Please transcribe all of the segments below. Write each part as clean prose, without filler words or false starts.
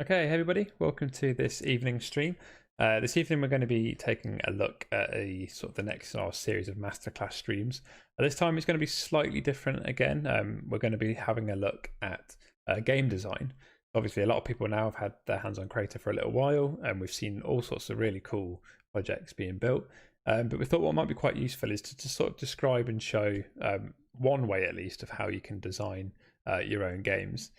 Okay, hey everybody, welcome to this evening stream. This evening we're going to be taking a look at a sort of the next in our series of Masterclass streams. This time it's going to be slightly different again. We're going to be having a look at game design. Obviously a lot of people now have had their hands on Crayta for a little while, and we've seen all sorts of really cool projects being built. But we thought what might be quite useful is to just sort of describe and show one way at least of how you can design your own games.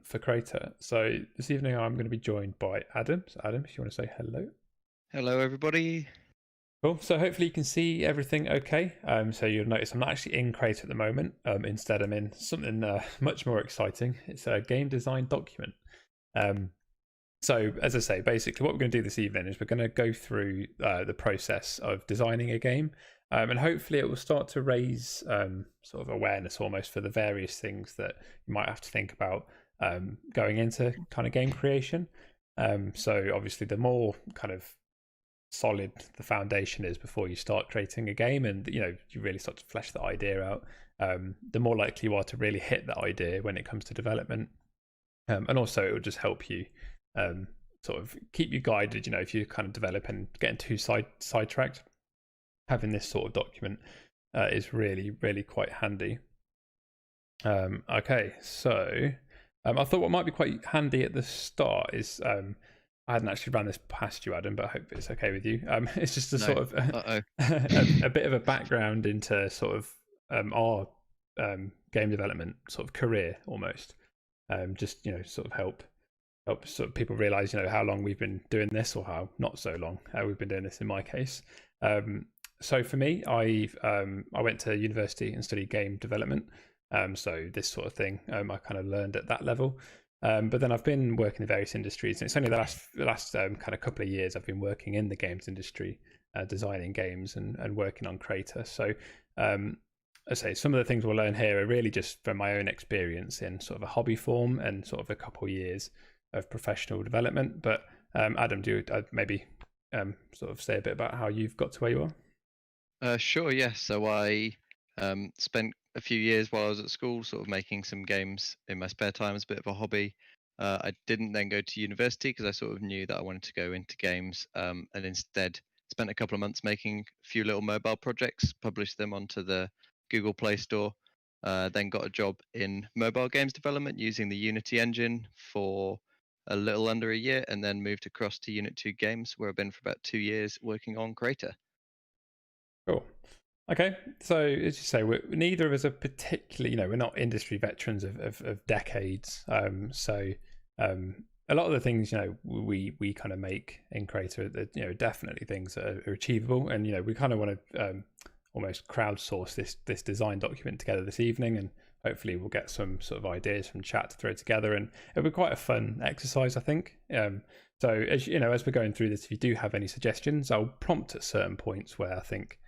For Crayta. So this evening I'm going to be joined by Adam. So Adam, if you want to say hello. Hello everybody. Cool. So hopefully you can see everything okay. So you'll notice I'm not actually in Crayta at the moment. Instead I'm in something much more exciting. It's a game design document. So as I say, basically what we're going to do this evening is we're going to go through the process of designing a game. And hopefully it will start to raise sort of awareness almost for the various things that you might have to think about going into kind of game creation. So obviously the more kind of solid the foundation is before you start creating a game, and you really start to flesh that idea out, the more likely you are to really hit that idea when it comes to development. And also it will just help you sort of keep you guided, if you kind of develop and getting too sidetracked. Having this sort of document is really, really quite handy. Okay, so I thought what might be quite handy at the start is I hadn't actually run this past you, Adam, but I hope it's okay with you. It's just a sort of a bit of a background into sort of our game development sort of career almost. Just sort of help sort of people realize how long we've been doing this, or how not so long we've been doing this in my case. So for me, I went to university and studied game development. So this sort of thing I kind of learned at that level. But then I've been working in various industries, and it's only the last kind of couple of years I've been working in the games industry, designing games and working on Crayta. So I say some of the things we'll learn here are really just from my own experience in sort of a hobby form and sort of a couple of years of professional development. But Adam, do you maybe sort of say a bit about how you've got to where you are? Sure, yes. So I spent a few years while I was at school sort of making some games in my spare time as a bit of a hobby. I didn't then go to university because I sort of knew that I wanted to go into games, and instead spent a couple of months making a few little mobile projects, published them onto the Google Play Store, then got a job in mobile games development using the Unity engine for a little under a year, and then moved across to Unit 2 Games, where I've been for about 2 years working on Crayta. Cool. Okay, so as you say, neither of us are particularly, we're not industry veterans of decades. So a lot of the things, we kind of make in Crayta, definitely things that are achievable, and we kind of want to almost crowdsource this design document together this evening, and hopefully we'll get some sort of ideas from chat to throw together, and it'll be quite a fun exercise, I think. So as as we're going through this, if you do have any suggestions, I'll prompt at certain points where I think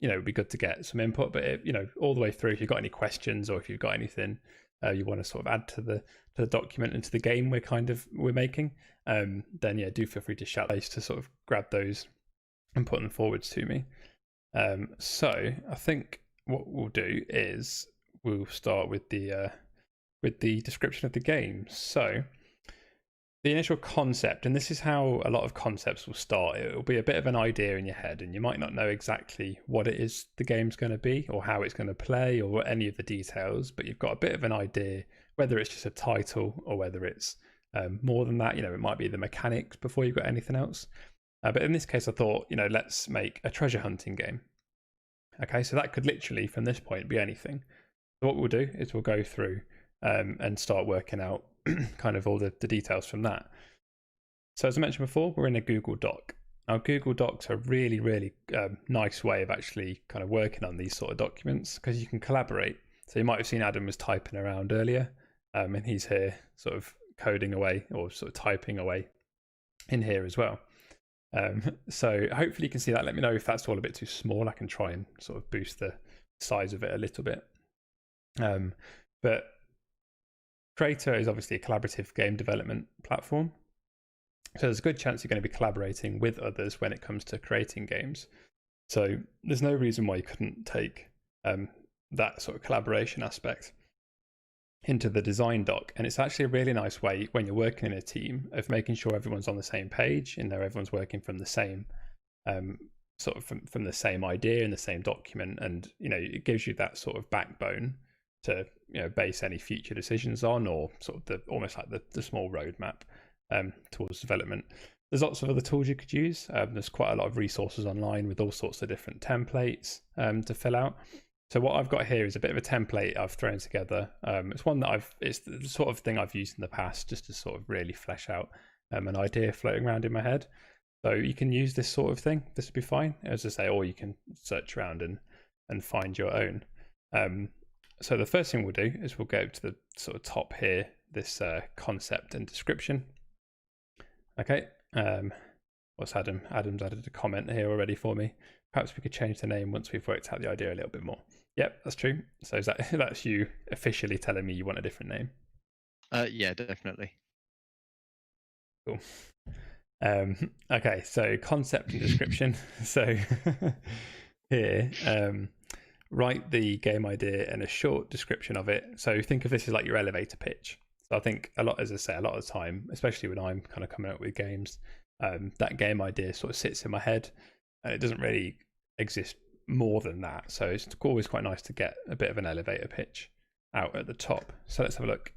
it'd be good to get some input, but all the way through, if you've got any questions or if you've got anything you want to sort of add to the document and to the game we're making, then do feel free to shout those to sort of grab those and put them forwards to me. So I think what we'll do is we'll start with the description of the game. So the initial concept, and this is how a lot of concepts will start. It'll be a bit of an idea in your head, and you might not know exactly what it is the game's going to be, or how it's going to play, or any of the details, but you've got a bit of an idea, whether it's just a title or whether it's more than that. It might be the mechanics before you've got anything else. But in this case, I thought, let's make a treasure hunting game. Okay, so that could literally, from this point, be anything. So what we'll do is we'll go through and start working out kind of all the details from that. So as I mentioned before, we're in a Google Doc. Now Google Docs are a really, really nice way of actually kind of working on these sort of documents, because you can collaborate. So you might have seen Adam was typing around earlier, and he's here sort of coding away or sort of typing away in here as well. So hopefully you can see that. Let me know if that's all a bit too small. I can try and sort of boost the size of it a little bit. But Crayta is obviously a collaborative game development platform. So there's a good chance you're going to be collaborating with others when it comes to creating games. So there's no reason why you couldn't take that sort of collaboration aspect into the design doc, and it's actually a really nice way when you're working in a team of making sure everyone's on the same page and everyone's working from the same sort of from the same idea in the same document, and it gives you that sort of backbone to base any future decisions on, or sort of almost like the small roadmap towards development. There's lots of other tools you could use. There's quite a lot of resources online with all sorts of different templates to fill out. So what I've got here is a bit of a template I've thrown together. It's one that it's the sort of thing I've used in the past just to sort of really flesh out an idea floating around in my head. So you can use this sort of thing. This would be fine, as I say, or you can search around and find your own. So the first thing we'll do is we'll go to the sort of top here, this concept and description. Okay. What's Adam? Adam's added a comment here already for me. Perhaps we could change the name once we've worked out the idea a little bit more. Yep, that's true. So that's you officially telling me you want a different name? Yeah, definitely. Cool. Okay, so concept and description. So here, write the game idea and a short description of it. So think of this as like your elevator pitch. So I think as I say, a lot of the time, especially when I'm kind of coming up with games, that game idea sort of sits in my head and it doesn't really exist more than that. So it's always quite nice to get a bit of an elevator pitch out at the top. So let's have a look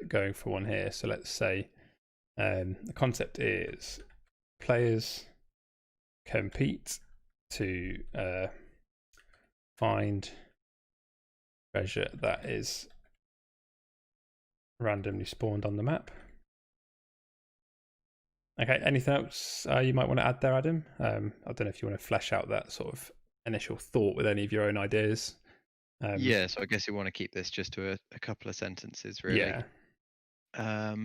going for one here. So let's say the concept is players compete to find treasure that is randomly spawned on the map. Okay, anything else you might want to add there, Adam? I don't know if you want to flesh out that sort of initial thought with any of your own ideas. Yeah, so I guess you want to keep this just to a couple of sentences, really. Yeah.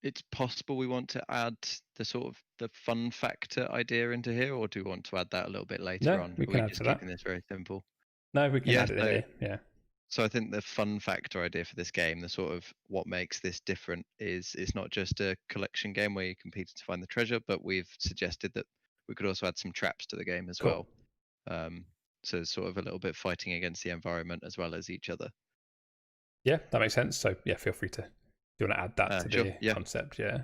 It's possible we want to add the sort of the fun factor idea into here, or do we want to add that a little bit later on? We can add just to that. Keeping this very simple. No, we can add it here. Yeah. So I think the fun factor idea for this game, the sort of what makes this different, is it's not just a collection game where you compete to find the treasure, but we've suggested that we could also add some traps to the game as well. So sort of a little bit fighting against the environment as well as each other. Yeah, that makes sense. So yeah, feel free to, do you want to add that to the concept? Yeah.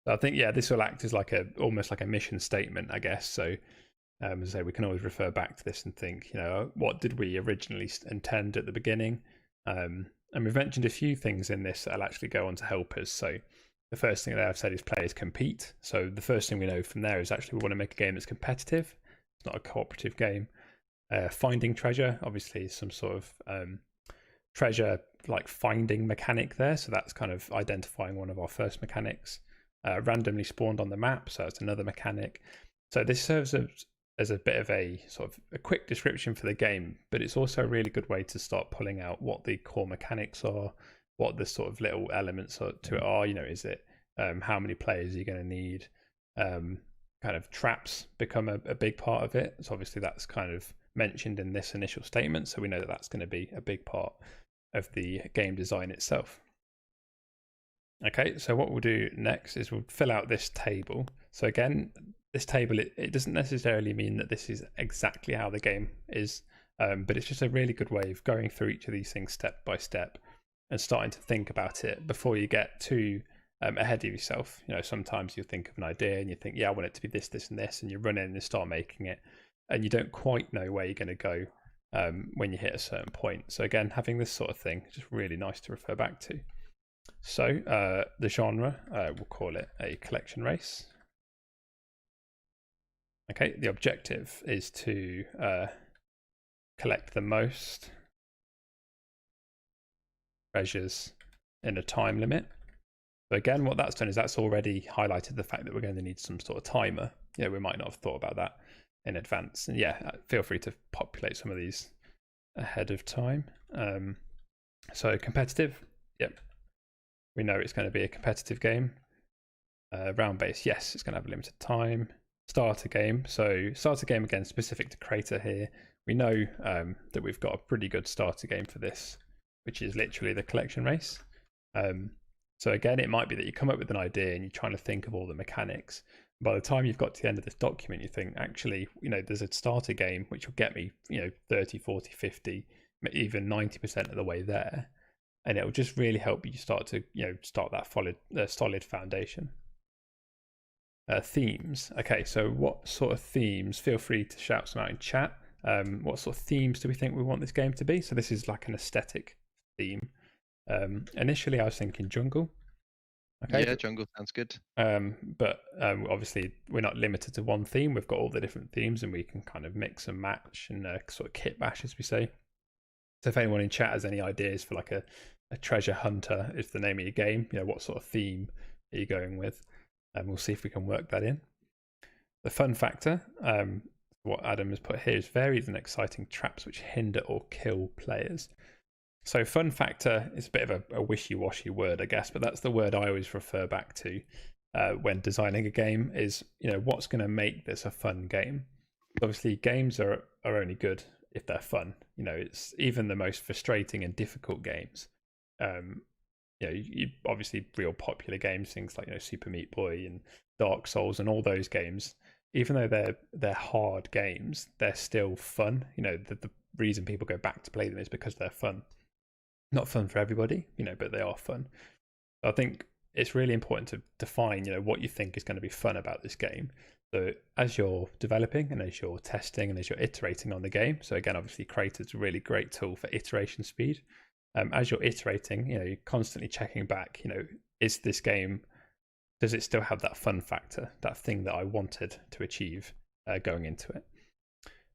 So I think this will act as almost like a mission statement, I guess. So as I say, we can always refer back to this and think, what did we originally intend at the beginning? And we've mentioned a few things in this that'll actually go on to help us. So the first thing that I've said is players compete. So the first thing we know from there is actually we want to make a game that's competitive. It's not a cooperative game. Finding treasure, obviously some sort of treasure like finding mechanic there. So that's kind of identifying one of our first mechanics. Randomly spawned on the map. So that's another mechanic. So this serves as a bit of a sort of a quick description for the game, but it's also a really good way to start pulling out what the core mechanics are, what the sort of little elements to it are. Is it how many players you're going to need? Kind of traps become a big part of it. So obviously that's kind of mentioned in this initial statement, so we know that that's going to be a big part of the game design itself. Okay, so what we'll do next is we'll fill out this table. So again, this table, it doesn't necessarily mean that this is exactly how the game is, but it's just a really good way of going through each of these things step by step and starting to think about it before you get too ahead of yourself. Sometimes you think of an idea and you think, I want it to be this, this, and this, and you run in and start making it, and you don't quite know where you're going to go when you hit a certain point. So again, having this sort of thing is just really nice to refer back to. So the genre, we'll call it a collection race. Okay, the objective is to collect the most treasures in a time limit. So again, what that's done is that's already highlighted the fact that we're going to need some sort of timer. We might not have thought about that in advance. And feel free to populate some of these ahead of time. So competitive, we know it's going to be a competitive game. Round based, yes, it's going to have a limited time. Starter game, so starter game again specific to Crayta here. We know that we've got a pretty good starter game for this, which is literally the collection race. So again, it might be that you come up with an idea and you're trying to think of all the mechanics. By the time you've got to the end of this document, you think, actually, there's a starter game which will get me, 30, 40, 50 even 90% of the way there, and it'll just really help you start to start that solid foundation. Themes. Okay, so what sort of themes? Feel free to shout some out in chat. What sort of themes do we think we want this game to be? So this is like an aesthetic theme. Initially, I was thinking jungle. Okay. Yeah, jungle sounds good. But obviously, we're not limited to one theme. We've got all the different themes, and we can kind of mix and match and sort of kit bash, as we say. So if anyone in chat has any ideas for like a treasure hunter is the name of your game, what sort of theme are you going with? And we'll see if we can work that in. The fun factor, what Adam has put here, is varied and exciting traps which hinder or kill players. So fun factor is a bit of a wishy-washy word, I guess, but that's the word I always refer back to when designing a game is, what's going to make this a fun game? Obviously, games are only good if they're fun. It's even the most frustrating and difficult games. You obviously real popular games, things like Super Meat Boy and Dark Souls and all those games, even though they're hard games, they're still fun. The reason people go back to play them is because they're fun. Not fun for everybody, but they are fun. I think it's really important to define, what you think is going to be fun about this game. So as you're developing and as you're testing and as you're iterating on the game, so again, obviously Crayta is a really great tool for iteration speed. As you're iterating, you're constantly checking back, is this game, does it still have that fun factor, that thing that I wanted to achieve going into it?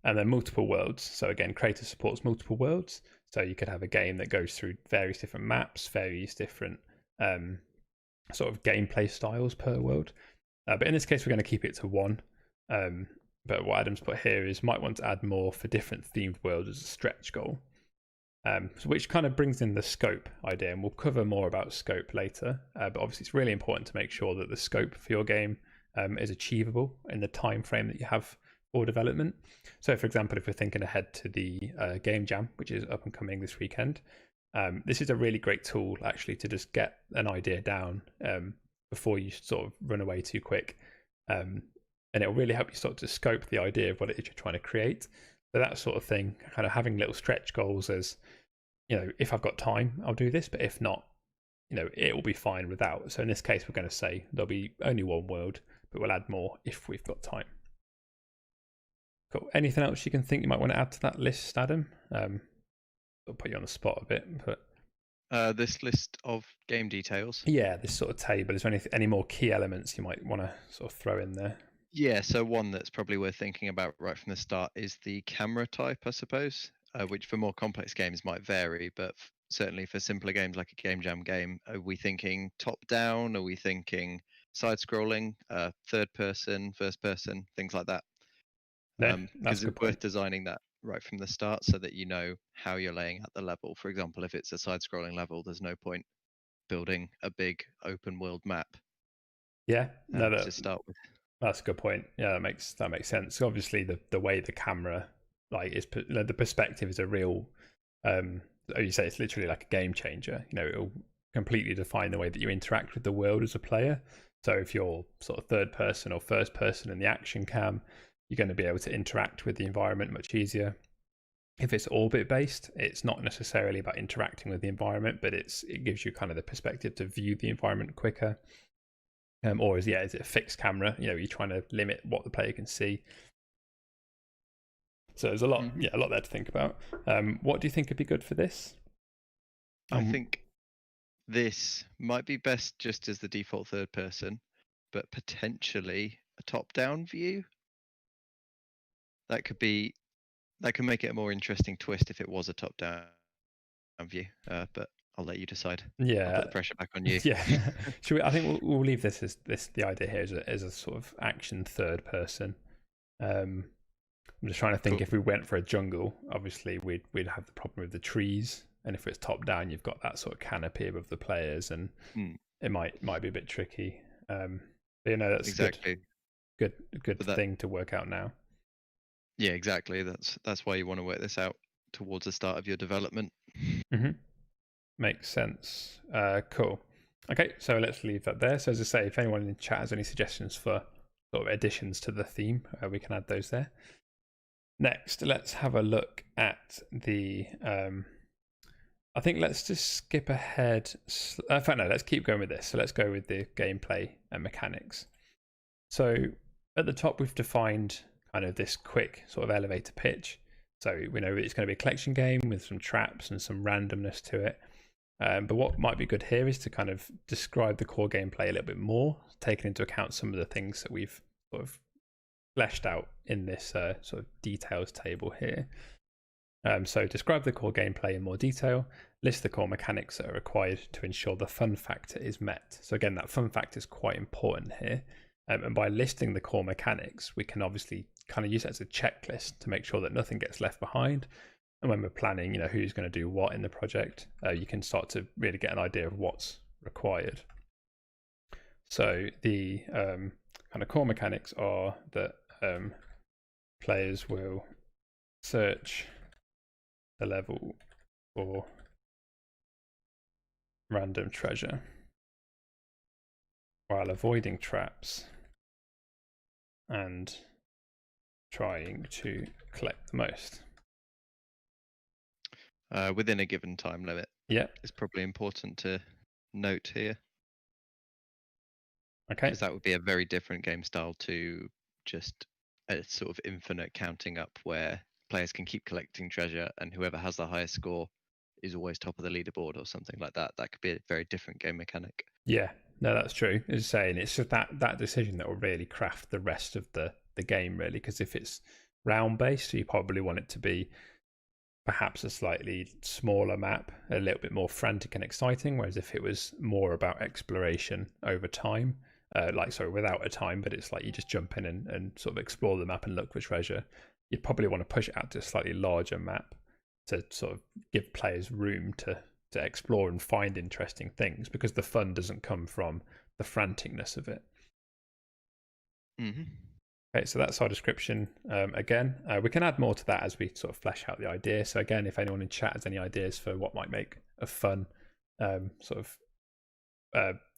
And then multiple worlds. So again, Crayta supports multiple worlds. So you could have a game that goes through various different maps, various different sort of gameplay styles per world. But in this case, we're going to keep it to one. But what Adam's put here is might want to add more for different themed worlds as a stretch goal. Which kind of brings in the scope idea, and we'll cover more about scope later. But obviously, it's really important to make sure that the scope for your game is achievable in the time frame that you have for development. So, for example, if we're thinking ahead to the Game Jam, which is up and coming this weekend, this is a really great tool actually to just get an idea down before you sort of run away too quick, and it'll really help you start to scope the idea of what it is you're trying to create. So that sort of thing, kind of having little stretch goals as, if I've got time, I'll do this, but if not, it will be fine without. So in this case, we're going to say there'll be only one world, but we'll add more if we've got time. Cool. Anything else you can think you might want to add to that list, Adam? I'll put you on the spot a bit, but this list of game details. Yeah, this sort of table. Is there any more key elements you might want to sort of throw in there? Yeah, so one that's probably worth thinking about right from the start is the camera type, I suppose, which for more complex games might vary, but certainly for simpler games like a Game Jam game, are we thinking top down? Are we thinking side scrolling, third person, first person, things like that? Because it's worth designing that right from the start so that you know how you're laying out the level. For example, if it's a side scrolling level, there's no point building a big open world map. Yeah, to start with. That's a good point. Yeah, that makes sense. So obviously, the way the camera is the perspective is a real, you say, it's literally like a game changer. It'll completely define the way that you interact with the world as a player. So if you're sort of third person or first person in the action cam, you're going to be able to interact with the environment much easier. If it's orbit based, it's not necessarily about interacting with the environment, but it gives you kind of the perspective to view the environment quicker. Or is it a fixed camera? You're trying to limit what the player can see. So there's a lot, a lot there to think about. What do you think would be good for this? I think this might be best just as the default third person, but potentially a top-down view. That can make it a more interesting twist if it was a top-down view. But I'll let you decide. Yeah, I'll put the pressure back on you. Yeah, I think we'll leave this as the idea here as a sort of action third person. I'm just trying to think. Cool. If we went for a jungle, obviously we'd have the problem with the trees, and if it's top down, you've got that sort of canopy above the players, and it might be a bit tricky. But that's exactly good thing to work out now. Yeah, exactly. That's why you want to work this out towards the start of your development. Mm-hmm. Makes sense. Cool. Okay, so let's leave that there. So as I say, if anyone in the chat has any suggestions for sort of additions to the theme, we can add those there. Next, let's have a look at the I think let's just skip ahead. In fact, no, let's keep going with this. So let's go with the gameplay and mechanics. So at the top, we've defined kind of this quick sort of elevator pitch. So we know it's going to be a collection game with some traps and some randomness to it. But what might be good here is to kind of describe the core gameplay a little bit more, taking into account some of the things that we've sort of fleshed out in this sort of details table here. So describe the core gameplay in more detail, list the core mechanics that are required to ensure the fun factor is met. So again, that fun factor is quite important here. And by listing the core mechanics, we can obviously kind of use it as a checklist to make sure that nothing gets left behind. And when we're planning, who's going to do what in the project, you can start to really get an idea of what's required. So the kind of core mechanics are that players will search the level for random treasure while avoiding traps and trying to collect the most. Within a given time limit. Yeah. It's probably important to note here. Okay. Because that would be a very different game style to just a sort of infinite counting up where players can keep collecting treasure and whoever has the highest score is always top of the leaderboard or something like that. That could be a very different game mechanic. Yeah, no, that's true. As saying, it's just that decision that will really craft the rest of the game, really. Because if it's round based, you probably want it to be perhaps a slightly smaller map, a little bit more frantic and exciting. Whereas if it was more about exploration over time, without a time, but it's like you just jump in and sort of explore the map and look for treasure, you'd probably want to push it out to a slightly larger map to sort of give players room to explore and find interesting things, because the fun doesn't come from the franticness of it. Mm-hmm. Okay, so that's our description. Again, we can add more to that as we sort of flesh out the idea. So again, if anyone in chat has any ideas for what might make a fun sort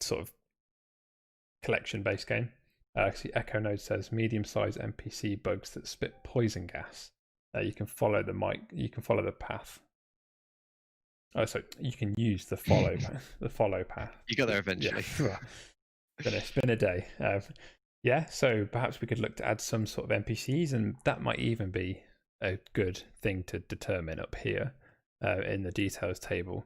of collection-based game, see Echo Node says medium-sized NPC bugs that spit poison gas. You can follow the path. Oh, so you can use the follow path. You got there eventually. Yeah. It's been a day. Yeah, so perhaps we could look to add some sort of NPCs, and that might even be a good thing to determine up here in the details table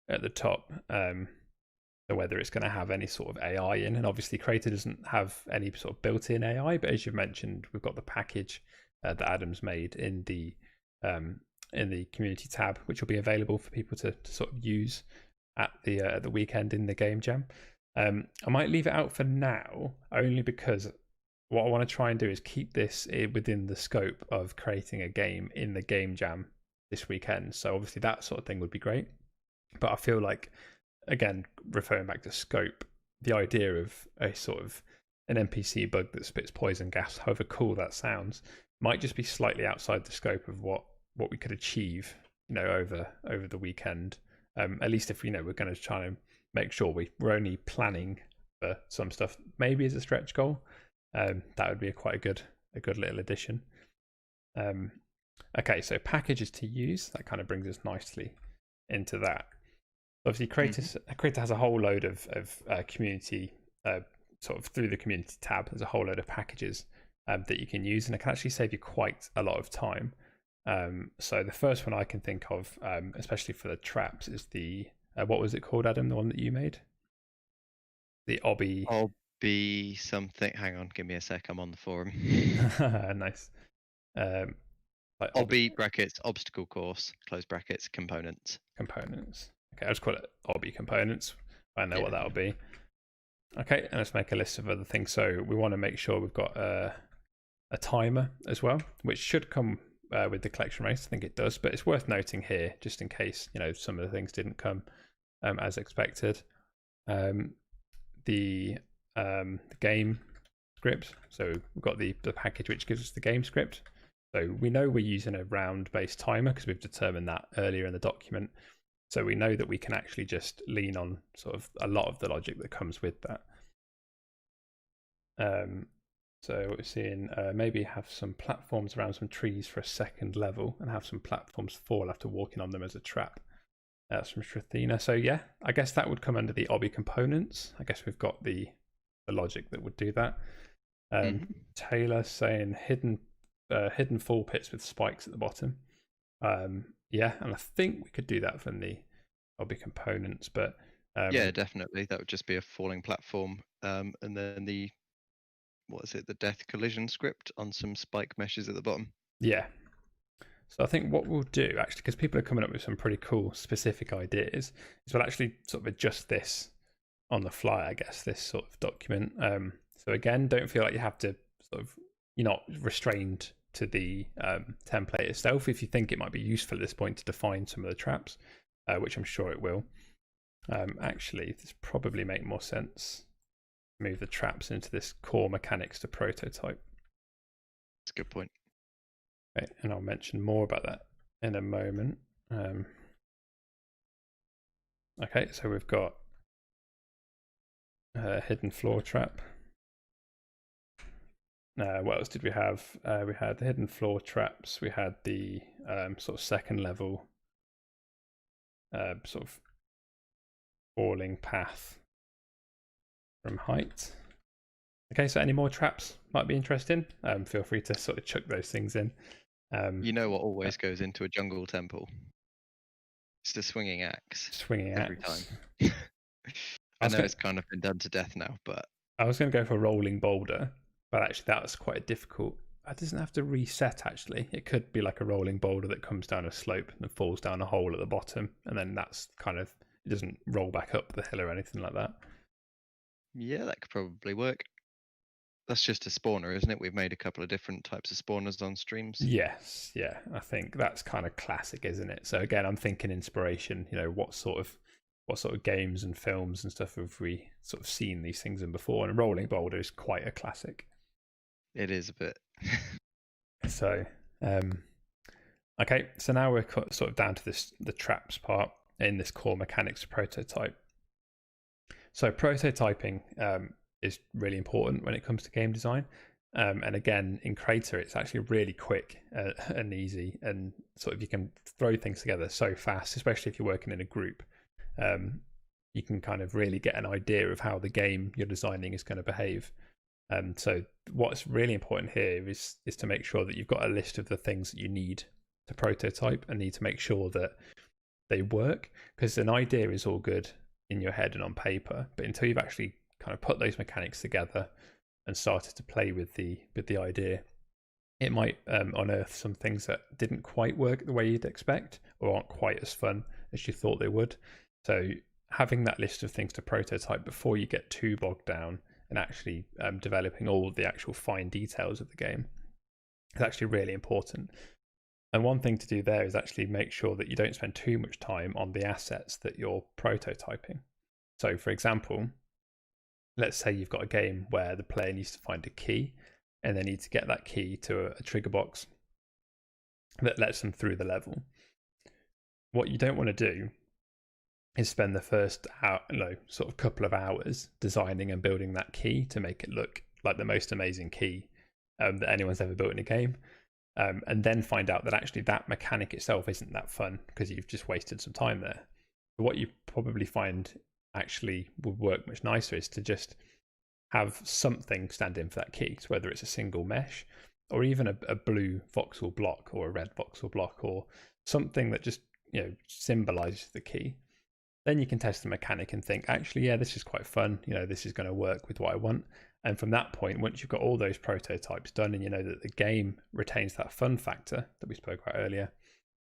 at the top. So whether it's going to have any sort of AI in, and obviously Crayta doesn't have any sort of built-in AI, but as you've mentioned, we've got the package that Adam's made in the community tab, which will be available for people to sort of use at the weekend in the game jam. I might leave it out for now, only because what I want to try and do is keep this within the scope of creating a game in the game jam this weekend. So obviously that sort of thing would be great. But I feel like, again, referring back to scope, the idea of a sort of an NPC bug that spits poison gas, however cool that sounds, might just be slightly outside the scope of what we could achieve, over the weekend. At least if we're going to try and make sure we're only planning for some stuff, maybe as a stretch goal. That would be quite a good little addition. Okay, so packages to use, that kind of brings us nicely into that. Obviously, Crayta has a whole load of community, sort of through the community tab, there's a whole load of packages that you can use, and it can actually save you quite a lot of time. So the first one I can think of, especially for the traps, is the what was it called, Adam? The one that you made? The Obby something. Hang on, give me a sec. I'm on the forum. Nice. Obby brackets obstacle course close brackets components. Components. Okay, I'll just call it Obby components. I know what that'll be. Okay, and let's make a list of other things. So we want to make sure we've got a timer as well, which should come with the collection race. I think it does, but it's worth noting here just in case some of the things didn't come as expected. The game script. So we've got the package which gives us the game script. So we know we're using a round-based timer because we've determined that earlier in the document. So we know that we can actually just lean on sort of a lot of the logic that comes with that. So what we're seeing, maybe have some platforms around some trees for a second level and have some platforms fall after walking on them as a trap. That's from Shrathina. So yeah, I guess that would come under the obby components. I guess we've got the logic that would do that. Taylor saying hidden fall pits with spikes at the bottom. Yeah, and I think we could do that from the obby components, but yeah, definitely. That would just be a falling platform, and then the death collision script on some spike meshes at the bottom. Yeah. So I think what we'll do, actually, because people are coming up with some pretty cool specific ideas, is we'll actually sort of adjust this on the fly, I guess, this sort of document. So again, don't feel like you have to you're not restrained to the template itself. If you think it might be useful at this point to define some of the traps, which I'm sure it will. Actually, this probably make more sense. Move the traps into this core mechanics to prototype. That's a good point. Okay, and I'll mention more about that in a moment. Okay, so we've got a hidden floor trap. What else did we have? We had the hidden floor traps. We had the sort of second level sort of falling path from height. Okay, so any more traps might be interesting. Feel free to sort of chuck those things in. You know what always goes into a jungle temple? It's the swinging axe. Swinging every axe. time. I know it's kind of been done to death now, but I was going to go for rolling boulder, but actually that's quite difficult. It doesn't have to reset, actually. It could be like a rolling boulder that comes down a slope and falls down a hole at the bottom, and then that's kind of, it doesn't roll back up the hill or anything like that. Yeah, that could probably work. That's just a spawner, isn't it? We've made a couple of different types of spawners on streams. Yes, yeah. I think that's kind of classic, isn't it? So again, I'm thinking inspiration, what sort of games and films and stuff have we sort of seen these things in before? And rolling boulder is quite a classic. It is a bit. So, okay. So now we're sort of down to the traps part in this core mechanics prototype. So prototyping is really important when it comes to game design. And again, in Crayta, it's actually really quick and easy, and sort of you can throw things together so fast, especially if you're working in a group. You can kind of really get an idea of how the game you're designing is going to behave. So what's really important here is to make sure that you've got a list of the things that you need to prototype and need to make sure that they work, because an idea is all good in your head and on paper, but until you've actually kind of put those mechanics together and started to play with the idea, it might unearth some things that didn't quite work the way you'd expect or aren't quite as fun as you thought they would. So having that list of things to prototype before you get too bogged down and actually developing all the actual fine details of the game is actually really important. And one thing to do there is actually make sure that you don't spend too much time on the assets that you're prototyping. So for example, let's say you've got a game where the player needs to find a key and they need to get that key to a trigger box that lets them through the level. What you don't want to do is spend the first sort of couple of hours designing and building that key to make it look like the most amazing key that anyone's ever built in a game. And then find out that actually that mechanic itself isn't that fun because you've just wasted some time there. But what you probably find actually would work much nicer is to just have something stand in for that key. So whether it's a single mesh or even a blue voxel block or a red voxel block or something that just symbolizes the key. Then you can test the mechanic and think, actually, yeah, this is quite fun. This is going to work with what I want. And from that point, once you've got all those prototypes done and you know that the game retains that fun factor that we spoke about earlier,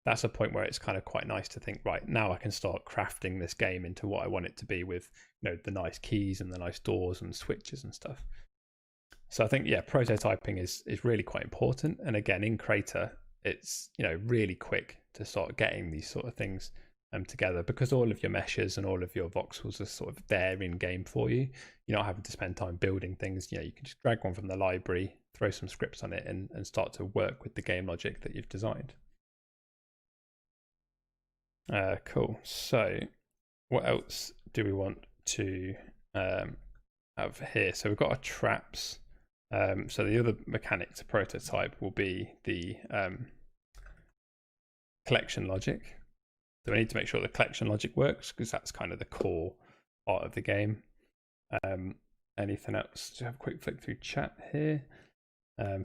that's a point where it's kind of quite nice to think, right, now I can start crafting this game into what I want it to be with, the nice keys and the nice doors and switches and stuff. So I think, yeah, prototyping is really quite important. And again, in Crayta, it's, really quick to start getting these sort of things together because all of your meshes and all of your voxels are sort of there in game for you. You're not having to spend time building things. You can just drag one from the library, throw some scripts on it and start to work with the game logic that you've designed. Cool. So what else do we want to have here? So we've got our traps. So the other mechanic to prototype will be the collection logic. So we need to make sure the collection logic works, because that's kind of the core part of the game. Anything else? Just have a quick flick through chat here.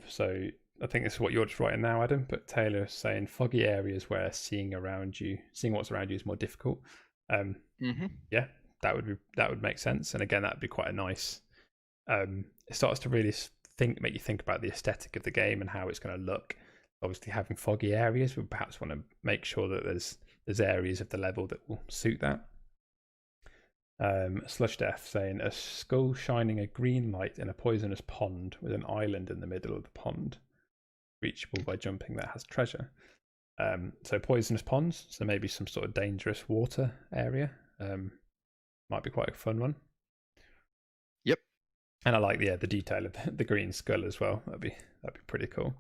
So I think this is what you're just writing now, Adam, but Taylor is saying foggy areas where seeing what's around you is more difficult. Yeah, that would make sense. And again, that would be quite a nice, it starts to really make you think about the aesthetic of the game and how it's going to look. Obviously having foggy areas, we perhaps want to make sure that there's areas of the level that will suit that. Slush Death saying a skull shining a green light in a poisonous pond with an island in the middle of the pond, reachable by jumping, that has treasure. So poisonous ponds, so maybe some sort of dangerous water area. Might be quite a fun one. Yep. And I like the detail of the green skull as well. That'd be pretty cool.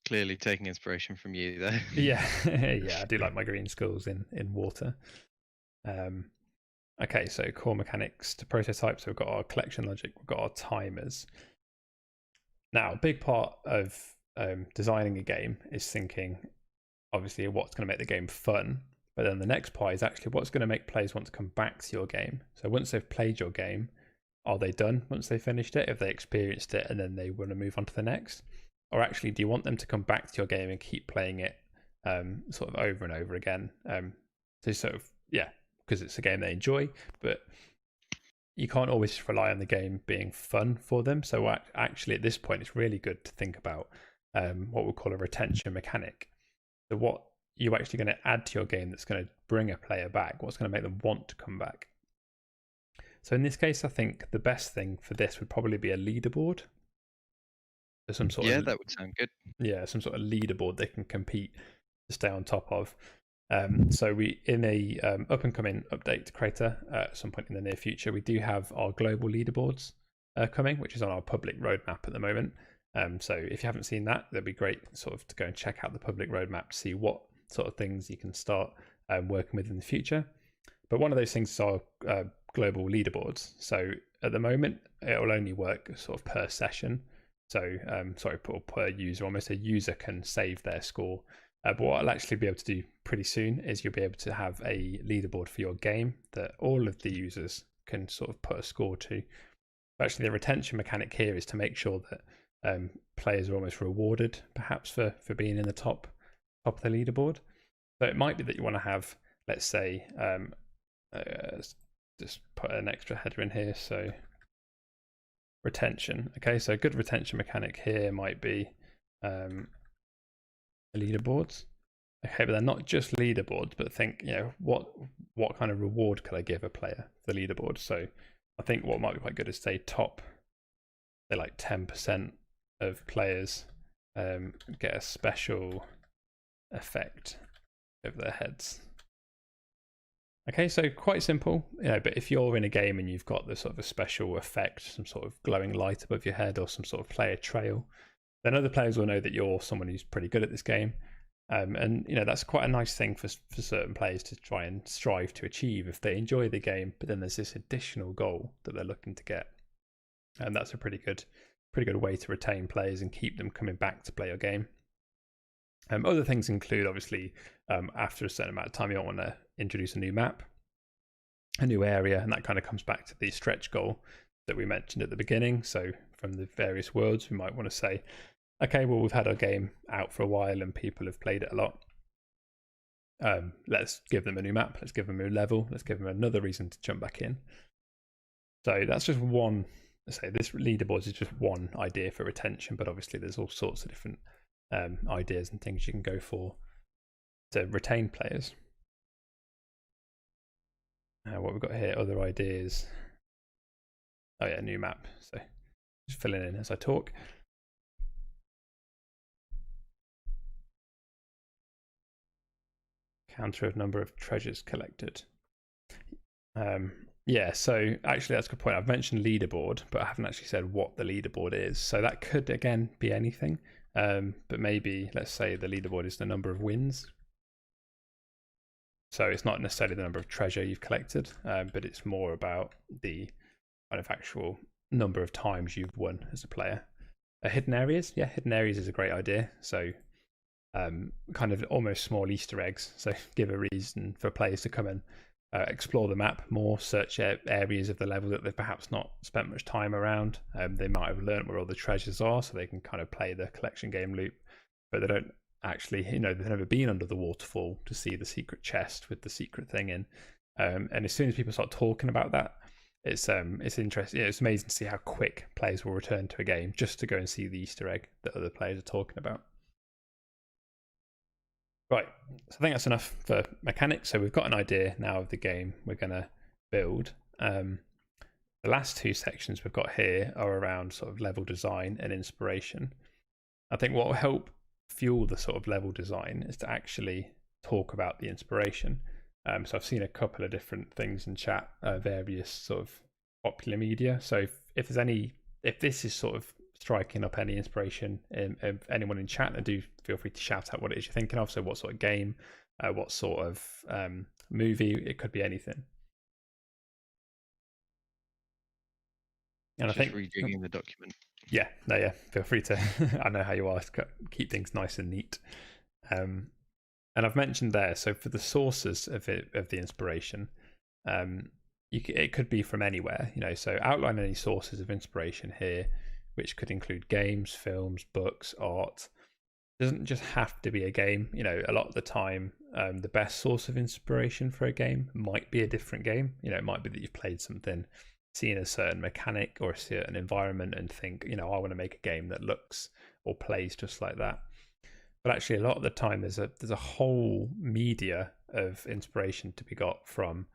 Clearly taking inspiration from you there. Yeah, yeah, I do like my green skulls in water. Okay, so core mechanics to prototype. So we've got our collection logic, we've got our timers. Now, a big part of designing a game is thinking, obviously, what's going to make the game fun. But then the next part is actually what's going to make players want to come back to your game. So once they've played your game, are they done once they finished it? If they experienced it and then they want to move on to the next? Or actually, do you want them to come back to your game and keep playing it sort of over and over again? So sort of, yeah, because it's a game they enjoy, but you can't always rely on the game being fun for them. So actually, at this point, it's really good to think about what we'll call a retention mechanic. So what you're actually going to add to your game that's going to bring a player back, what's going to make them want to come back. So in this case, I think the best thing for this would probably be a leaderboard. So some sort of, that would sound good. Yeah, some sort of leaderboard they can compete to stay on top of. So we, in a up and coming update to Crayta at some point in the near future, we do have our global leaderboards coming, which is on our public roadmap at the moment. So if you haven't seen that, that'd be great sort of to go and check out the public roadmap to see what sort of things you can start working with in the future. But one of those things is our global leaderboards. So at the moment, it will only work sort of per session. So per user. Almost a user can save their score. But what I'll actually be able to do pretty soon is you'll be able to have a leaderboard for your game that all of the users can sort of put a score to. Actually, the retention mechanic here is to make sure that players are almost rewarded, perhaps for being in the top of the leaderboard. So it might be that you want to have, let's say, just put an extra header in here. So retention. Okay, so a good retention mechanic here might be leaderboards. Okay, but they're not just leaderboards, but think, what kind of reward could I give a player for the leaderboard? So I think what might be quite good is say like 10% of players get a special effect over their heads. Okay, so quite simple, but if you're in a game and you've got the sort of a special effect, some sort of glowing light above your head or some sort of player trail, then other players will know that you're someone who's pretty good at this game. And that's quite a nice thing for certain players to try and strive to achieve if they enjoy the game, but then there's this additional goal that they're looking to get. And that's a pretty good way to retain players and keep them coming back to play your game. Other things include, obviously, after a certain amount of time, you don't want to introduce a new map, a new area, and that kind of comes back to the stretch goal that we mentioned at the beginning. So from the various worlds, we might want to say, okay, well, we've had our game out for a while and people have played it a lot. Let's give them a new map. Let's give them a new level. Let's give them another reason to jump back in. So that's just one. Let's say this leaderboard is just one idea for retention, but obviously there's all sorts of different ideas and things you can go for to retain players. What we've got here, other ideas. Oh yeah, new map. So just filling in as I talk. Counter of number of treasures collected. Yeah, so actually that's a good point. I've mentioned leaderboard, but I haven't actually said what the leaderboard is. So that could, again, be anything. But maybe, let's say the leaderboard is the number of wins. So it's not necessarily the number of treasure you've collected, but it's more about the kind of actual number of times you've won as a player. Hidden areas, yeah, hidden areas is a great idea. So kind of almost small Easter eggs. So give a reason for players to come and explore the map more, search areas of the level that they've perhaps not spent much time around. They might have learned where all the treasures are, so they can kind of play the collection game loop, but they don't actually, they've never been under the waterfall to see the secret chest with the secret thing in. And as soon as people start talking about that, it's interesting. It's amazing to see how quick players will return to a game just to go and see the Easter egg that other players are talking about. Right, so I think that's enough for mechanics. So we've got an idea now of the game we're going to build. The last two sections we've got here are around sort of level design and inspiration. I think what will help fuel the sort of level design is to actually talk about the inspiration. So I've seen a couple of different things in chat, various sort of popular media. So if this is sort of striking up any inspiration in anyone in chat, then do feel free to shout out what it is you're thinking of. So what sort of game, what sort of movie, it could be anything. And just I think rejigging the document. Yeah, feel free to. I know how you are. Keep things nice and neat. And I've mentioned there, so for the sources of the inspiration, it could be from anywhere. So outline any sources of inspiration here, which could include games, films, books, art. It doesn't just have to be a game. A lot of the time, the best source of inspiration for a game might be a different game. It might be that you've played something, seen a certain mechanic or a certain environment, and think, I want to make a game that looks or plays just like that. But actually, a lot of the time, there's a whole media of inspiration to be got from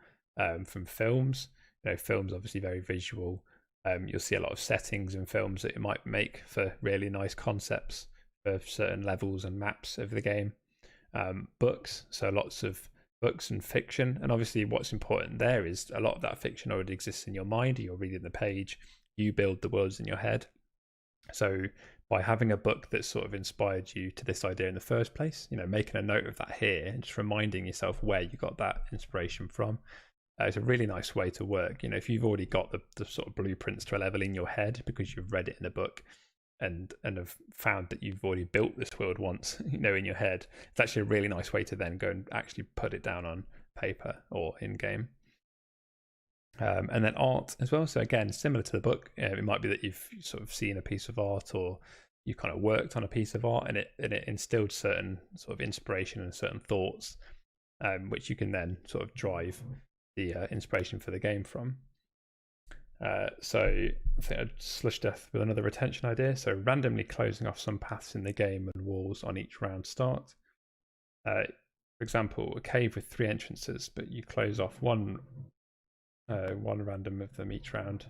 films. Films obviously very visual. You'll see a lot of settings in films that it might make for really nice concepts for certain levels and maps of the game. Books, so lots of books and fiction. And obviously what's important there is a lot of that fiction already exists in your mind. You're reading the page, you build the worlds in your head. So by having a book that sort of inspired you to this idea in the first place, making a note of that here and just reminding yourself where you got that inspiration from. It's a really nice way to work. If you've already got the sort of blueprints to a level in your head because you've read it in a book and have found that you've already built this world once, in your head, it's actually a really nice way to then go and actually put it down on paper or in game. And then art as well. So again, similar to the book, it might be that you've sort of seen a piece of art or you kind of worked on a piece of art and it instilled certain sort of inspiration and certain thoughts, which you can then sort of drive the inspiration for the game from. So I think I'd slush death with another retention idea. So randomly closing off some paths in the game and walls on each round start. For example, a cave with 3 entrances, but you close off one random of them each round.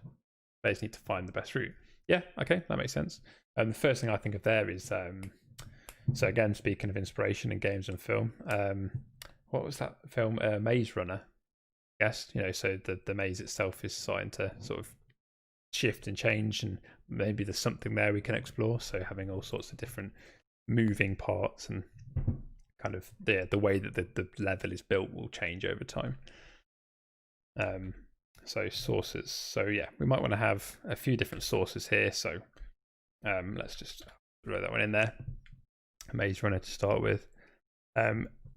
Players need to find the best route. Yeah, okay, that makes sense. The first thing I think of there is, so again, speaking of inspiration in games and film, what was that film? Maze Runner. Yes, so the maze itself is starting to sort of shift and change, and maybe there's something there we can explore. So having all sorts of different moving parts and kind of the way that the level is built will change over time. So sources. So yeah, we might want to have a few different sources here. So let's just throw that one in there. Maze Runner to start with.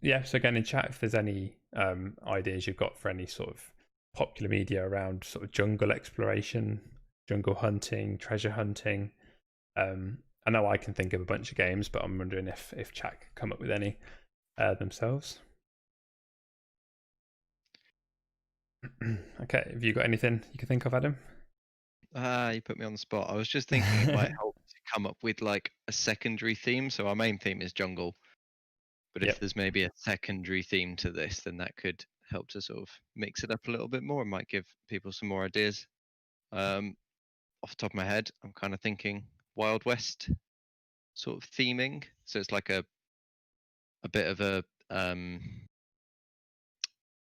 Yeah, so again in chat, if there's any ideas you've got for any sort of popular media around sort of jungle exploration, jungle hunting, treasure hunting. I know I can think of a bunch of games, but I'm wondering if chat can come up with any themselves. Okay, have you got anything you can think of, Adam? You put me on the spot. I was just thinking it might help to come up with like a secondary theme. So our main theme is jungle. But if there's maybe a secondary theme to this, then that could help to sort of mix it up a little bit more and might give people some more ideas. Off the top of my head, I'm kind of thinking Wild West sort of theming. So it's like a bit of a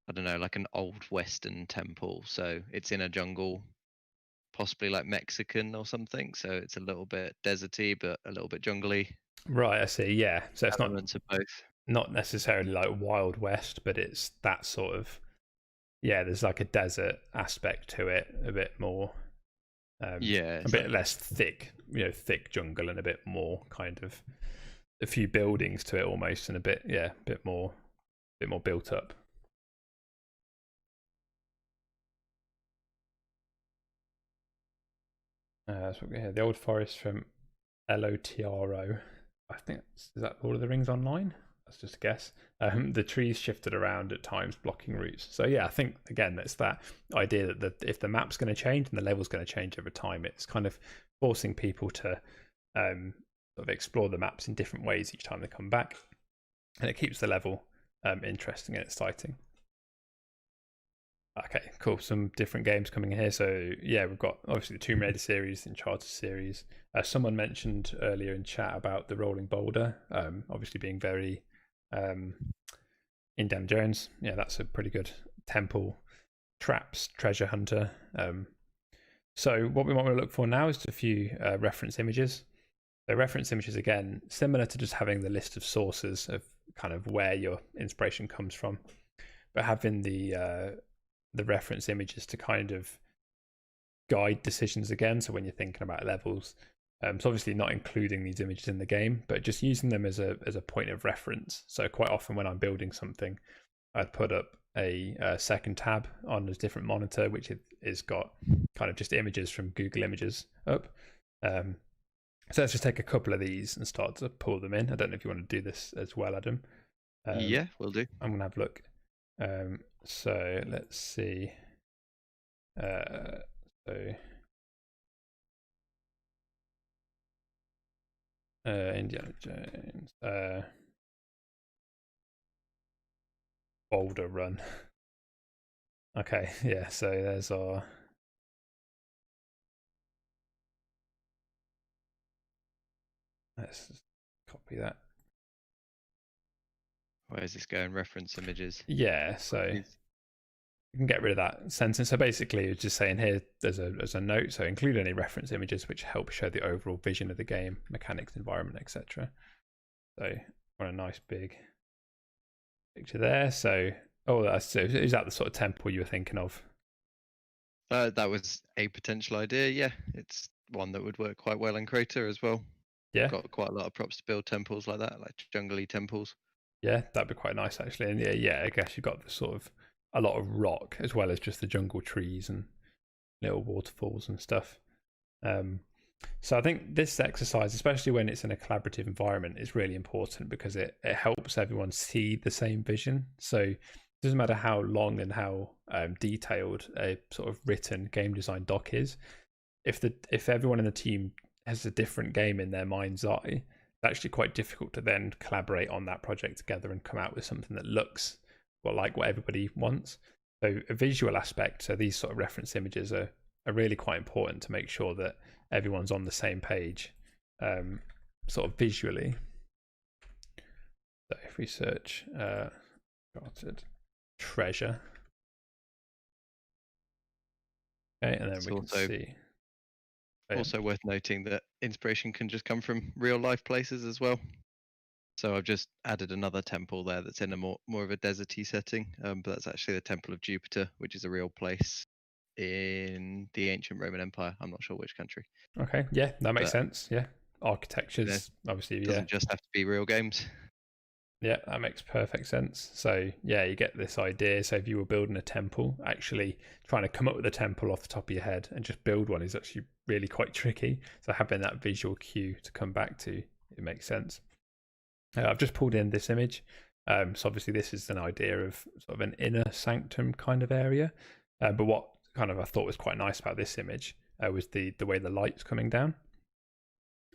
I don't know, like an old Western temple. So it's in a jungle, possibly like Mexican or something. So it's a little bit deserty, but a little bit jungly. Right, I see. Yeah, so it's elements of both. Not necessarily like Wild West, but it's that sort of, there's like a desert aspect to it a bit more. Yeah, a bit less thick, thick jungle, and a bit more kind of a few buildings to it almost, and a bit more built up. So we have the Old Forest from LOTRO. I think is that Lord of the Rings Online? That's just a guess. The trees shifted around at times, blocking routes. So yeah, I think again that's that idea that if the map's going to change and the level's going to change over time, it's kind of forcing people to sort of explore the maps in different ways each time they come back, and it keeps the level interesting and exciting. Okay, cool. Some different games coming in here. So yeah, we've got obviously the Tomb Raider series, the Uncharted series. Someone mentioned earlier in chat about the Rolling Boulder, obviously being very Indiana Jones. Yeah, that's a pretty good temple traps treasure hunter. So what we want to look for now is just a few reference images. So reference images, again, similar to just having the list of sources of kind of where your inspiration comes from, but having the reference images to kind of guide decisions again. So when you're thinking about levels, so obviously not including these images in the game, but just using them as a point of reference. So quite often when I'm building something, I'd put up a second tab on a different monitor, which is got kind of just images from Google Images up. So let's just take a couple of these and start to pull them in. I don't know if you want to do this as well, Adam. Yeah, we'll do. I'm going to have a look. So let's see. Indiana Jones. Boulder Run. Okay, yeah, so there's our. Let's just copy that. Where's this going? Reference images. Yeah, so you can get rid of that sentence. So basically, it's just saying here there's a note. So include any reference images which help show the overall vision of the game, mechanics, environment, etc. So on a nice big picture there. So is that the sort of temple you were thinking of? That was a potential idea. Yeah, it's one that would work quite well in Crayta as well. Yeah, got quite a lot of props to build temples like that, like jungly temples. Yeah, that'd be quite nice actually. And yeah, I guess you've got the sort of a lot of rock as well as just the jungle trees and little waterfalls and stuff. So I think this exercise, especially when it's in a collaborative environment, is really important because it helps everyone see the same vision. So it doesn't matter how long and how detailed a sort of written game design doc is. If everyone in the team has a different game in their mind's eye, it's actually quite difficult to then collaborate on that project together and come out with something that looks like what everybody wants. So a visual aspect, so these sort of reference images are really quite important to make sure that everyone's on the same page, sort of visually. So if we search Uncharted treasure, okay, and then we can see. Also worth noting that inspiration can just come from real life places as well. So I've just added another temple there that's in a more of a deserty setting, but that's actually the Temple of Jupiter, which is a real place in the ancient Roman Empire. I'm not sure which country. Okay, yeah, that makes sense. Yeah, architecture's obviously doesn't just have to be real games. Yeah, that makes perfect sense. So yeah, you get this idea. So if you were building a temple, actually trying to come up with a temple off the top of your head and just build one is actually really quite tricky. So having that visual cue to come back to, it makes sense. I've just pulled in this image. So obviously this is an idea of sort of an inner sanctum kind of area. But what kind of I thought was quite nice about this image was the way the light's coming down.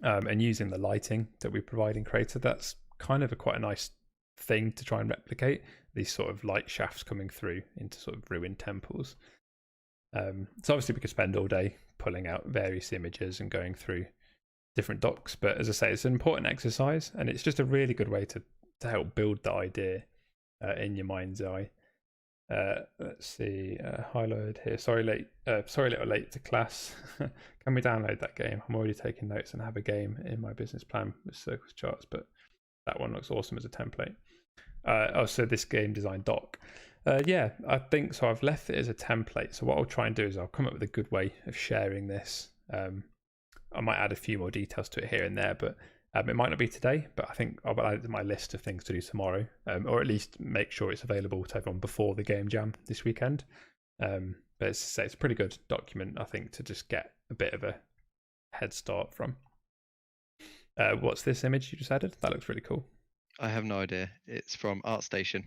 And using the lighting that we provide in Crayta, that's kind of quite a nice thing to try and replicate, these sort of light shafts coming through into sort of ruined temples. So obviously we could spend all day pulling out various images and going through different docs, but as I say, it's an important exercise and it's just a really good way to help build the idea in your mind's eye. Let's see, highlight here. Sorry, a little late to class. Can we download that game? I'm already taking notes and have a game in my business plan with circles charts, but that one looks awesome as a template. So this game design doc. Yeah, I think so. I've left it as a template. So what I'll try and do is I'll come up with a good way of sharing this. I might add a few more details to it here and there, but it might not be today. But I think I'll add it to my list of things to do tomorrow, or at least make sure it's available to everyone before the game jam this weekend. But it's a pretty good document, I think, to just get a bit of a head start from. What's this image you just added? That looks really cool. I have no idea. It's from ArtStation.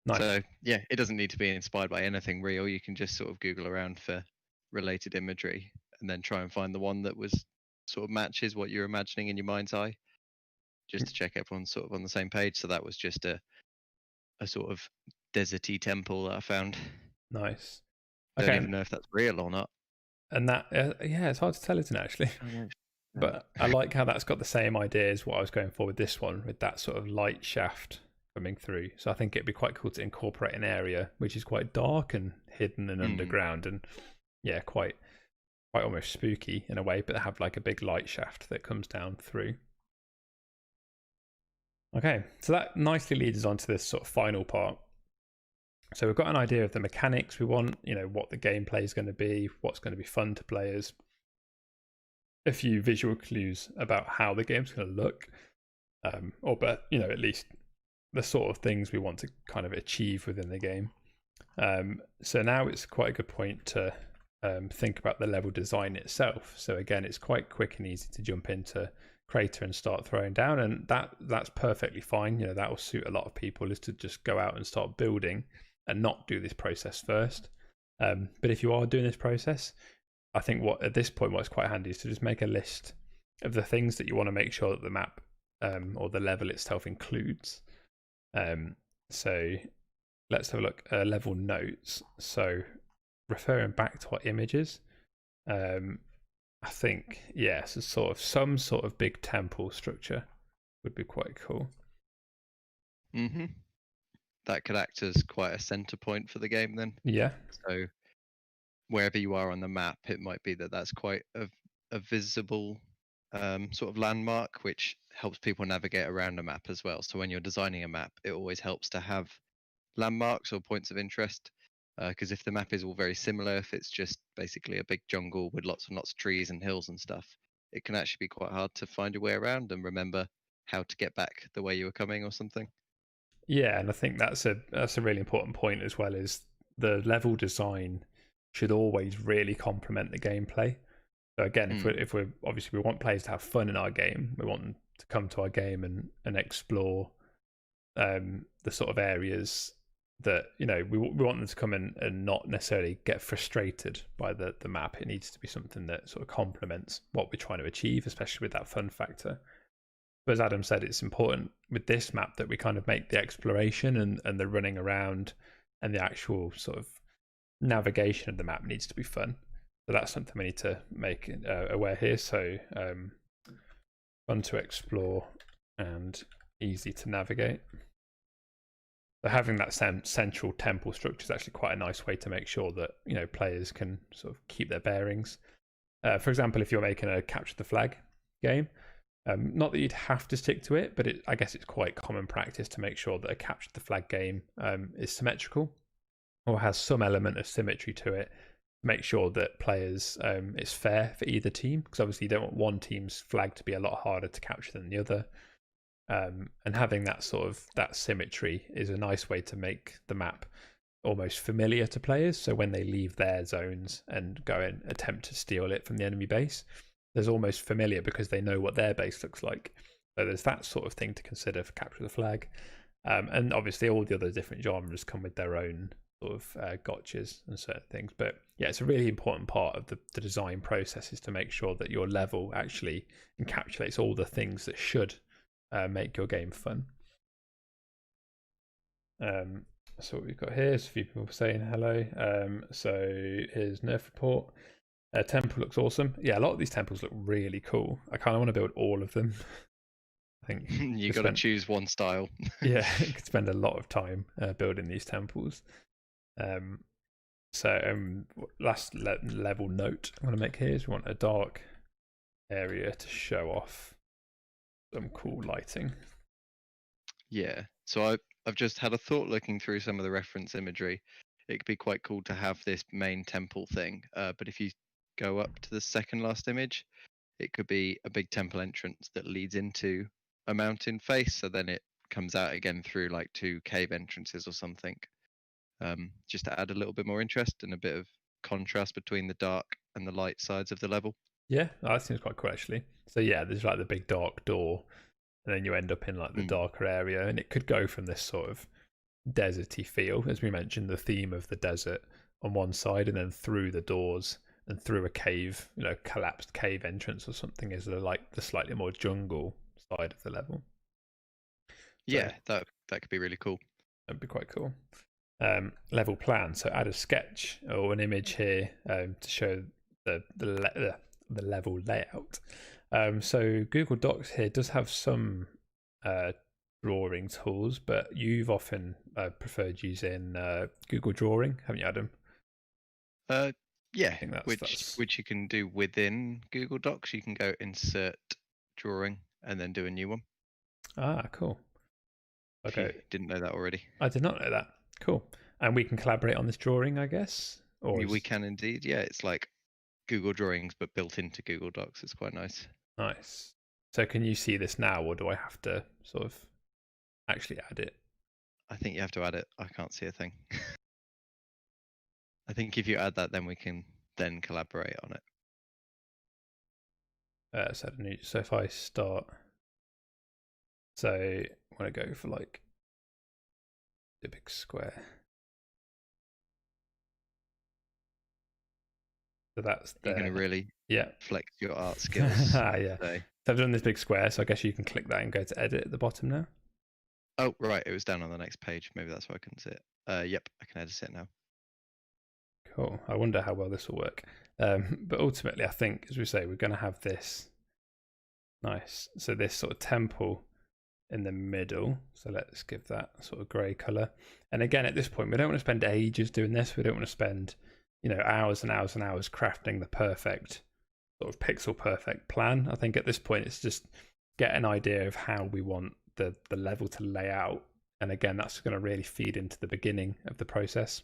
Nice. So yeah, it doesn't need to be inspired by anything real. You can just sort of Google around for related imagery and then try and find the one that was sort of matches what you're imagining in your mind's eye, just to check everyone's sort of on the same page. So that was just a sort of deserty temple that I found. Nice. Don't even know if that's real or not. And that, yeah, it's hard to tell, isn't it, actually? But I like how that's got the same idea as what I was going for with this one, with that sort of light shaft coming through. So I think it'd be quite cool to incorporate an area which is quite dark and hidden and underground, and yeah, quite almost spooky in a way, but they have like a big light shaft that comes down through. Okay, so that nicely leads us on to this sort of final part. So we've got an idea of the mechanics we want, what the gameplay is going to be, what's going to be fun to players, a few visual clues about how the game's going to look, but at least the sort of things we want to kind of achieve within the game. So now it's quite a good point to think about the level design itself. So again, it's quite quick and easy to jump into Crayta and start throwing down, and that's perfectly fine. That will suit a lot of people, is to just go out and start building and not do this process first. But if you are doing this process, I think at this point what's quite handy is to just make a list of the things that you want to make sure that the map or the level itself includes. So let's have a look. Level notes. So referring back to our images, I think, so some sort of big temple structure would be quite cool. That could act as quite a center point for the game then. Yeah. So wherever you are on the map, it might be that's quite a visible sort of landmark, which helps people navigate around a map as well. So when you're designing a map, it always helps to have landmarks or points of interest, because if the map is all very similar, if it's just basically a big jungle with lots and lots of trees and hills and stuff, it can actually be quite hard to find your way around and remember how to get back the way you were coming or something. Yeah, and I think that's a really important point as well, is the level design should always really complement the gameplay. So again, if we're obviously, we want players to have fun in our game, we want them to come to our game and explore the sort of areas that we want them to come in and not necessarily get frustrated by the map. It needs to be something that sort of complements what we're trying to achieve, especially with that fun factor. But as Adam said, it's important with this map that we kind of make the exploration and the running around and the actual sort of navigation of the map needs to be fun. So that's something we need to make aware here. So fun to explore and easy to navigate. So having that central temple structure is actually quite a nice way to make sure that players can sort of keep their bearings. For example, if you're making a capture the flag game, not that you'd have to stick to it, but I guess it's quite common practice to make sure that a capture the flag game is symmetrical or has some element of symmetry to it. Make sure that players, it's fair for either team, because obviously you don't want one team's flag to be a lot harder to capture than the other. And having that symmetry is a nice way to make the map almost familiar to players. So when they leave their zones and go and attempt to steal it from the enemy base, there's almost familiar because they know what their base looks like. So there's that sort of thing to consider for capture the flag. And obviously all the other different genres come with their own sort of gotchas and certain things. But yeah, it's a really important part of the design process, is to make sure that your level actually encapsulates all the things that should make your game fun. So what we've got here is a few people saying hello. So here's Nerf report. Temple looks awesome. Yeah, a lot of these temples look really cool. I kind of want to build all of them. I think you got to choose one style. Yeah, you could spend a lot of time building these temples. Last level note I want to make here is we want a dark area to show off some cool lighting. Yeah, so I've just had a thought looking through some of the reference imagery. It could be quite cool to have this main temple thing, but if you go up to the second last image, it could be a big temple entrance that leads into a mountain face, so then it comes out again through like 2 cave entrances or something, just to add a little bit more interest and a bit of contrast between the dark and the light sides of the level. Yeah, that seems quite cool actually. So yeah, there's like the big dark door, and then you end up in like the darker area, and it could go from this sort of deserty feel, as we mentioned, the theme of the desert on one side, and then through the doors and through a cave, collapsed cave entrance or something, is like the slightly more jungle side of the level. Yeah, so that could be really cool. That'd be quite cool. Level plan. So add a sketch or an image here to show the level layout. So Google Docs here does have some drawing tools, but you've often preferred using Google Drawing, haven't you, Adam? Yeah, which you can do within Google Docs. You can go insert drawing and then do a new one. Ah, cool. Okay. If you didn't know that already. I did not know that. Cool. And we can collaborate on this drawing, I guess? Or we can indeed. Yeah, it's like Google Drawings, but built into Google Docs. It's quite nice. Nice. So can you see this now, or do I have to sort of actually add it? I think you have to add it. I can't see a thing. I think if you add that, then we can then collaborate on it. So if I start, so I want to go for like the big square. So that's you're going to really flex your art skills. Yeah. So I've done this big square, so I guess you can click that and go to edit at the bottom now. Oh, right. It was down on the next page. Maybe that's why I couldn't see it. Yep, I can edit it now. Cool. I wonder how well this will work. But ultimately, I think, as we say, we're going to have this nice. So this sort of temple in the middle. So let's give that sort of grey colour. And again, at this point, we don't want to spend ages doing this. We don't want to spend, hours and hours and hours crafting the perfect sort of pixel perfect plan. I think at this point, it's just get an idea of how we want the level to lay out. And again, that's going to really feed into the beginning of the process.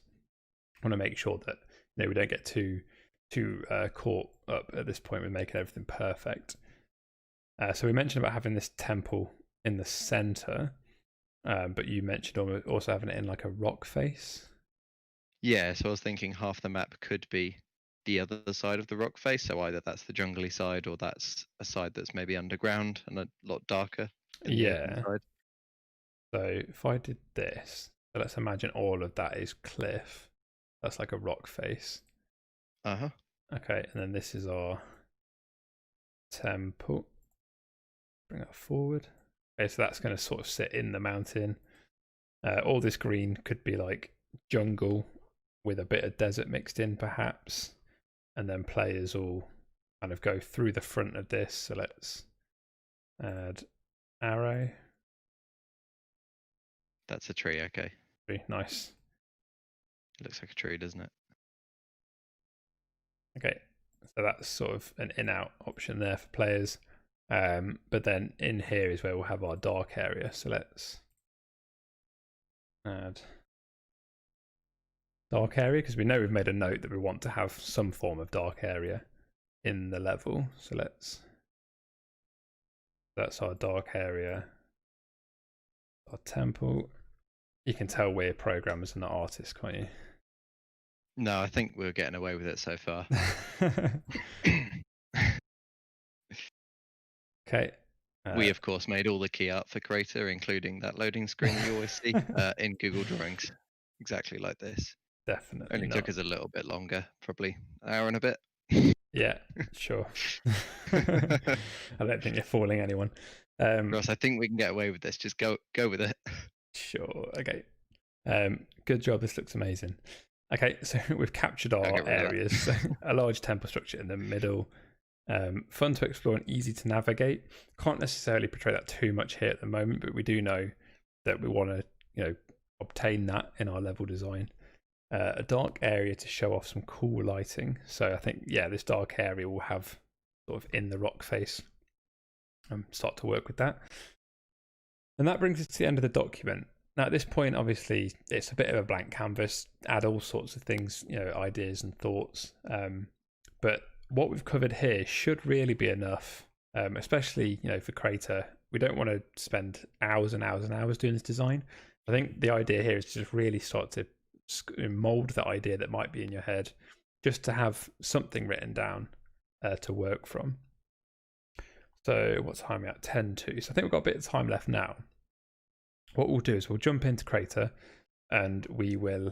I want to make sure that we don't get too caught up at this point with making everything perfect. So we mentioned about having this temple in the center, but you mentioned also having it in like a rock face. Yeah, so I was thinking half the map could be the other side of the rock face. So either that's the jungly side, or that's a side that's maybe underground and a lot darker. Yeah. So if I did this, so let's imagine all of that is cliff. That's like a rock face. Okay, and then this is our temple. Bring that forward. Okay, so that's going to sort of sit in the mountain. All this green could be like jungle with a bit of desert mixed in, perhaps. And then players all kind of go through the front of this. So let's add arrow. That's a tree, okay. Tree, nice. It looks like a tree, doesn't it? Okay, so that's sort of an in-out option there for players. But then in here is where we'll have our dark area. So let's add dark area, because we know we've made a note that we want to have some form of dark area in the level. So that's our dark area, our temple. You can tell we're programmers and not artists, can't you? No, I think we're getting away with it so far. Okay. We, of course, made all the key art for Crayta, including that loading screen you always see in Google Drawings. Exactly like this. Definitely. Only took us a little bit longer, probably an hour and a bit. Yeah, sure. I don't think you're fooling anyone. Ross, I think we can get away with this. Just go with it. Sure. Okay. Good job. This looks amazing. Okay, so we've captured our areas. So a large temple structure in the middle. Fun to explore and easy to navigate. Can't necessarily portray that too much here at the moment, but we do know that we want to, obtain that in our level design. A dark area to show off some cool lighting. So I think, this dark area will have sort of in the rock face. Start to work with that. And that brings us to the end of the document. Now at this point, obviously, it's a bit of a blank canvas. Add all sorts of things, ideas and thoughts. But what we've covered here should really be enough, especially for Crayta. We don't want to spend hours and hours and hours doing this design. I think the idea here is to just really start to mold that idea that might be in your head, just to have something written down to work from. So what time are we at? 10:02. So I think we've got a bit of time left now. What we'll do is we'll jump into Crayta and we will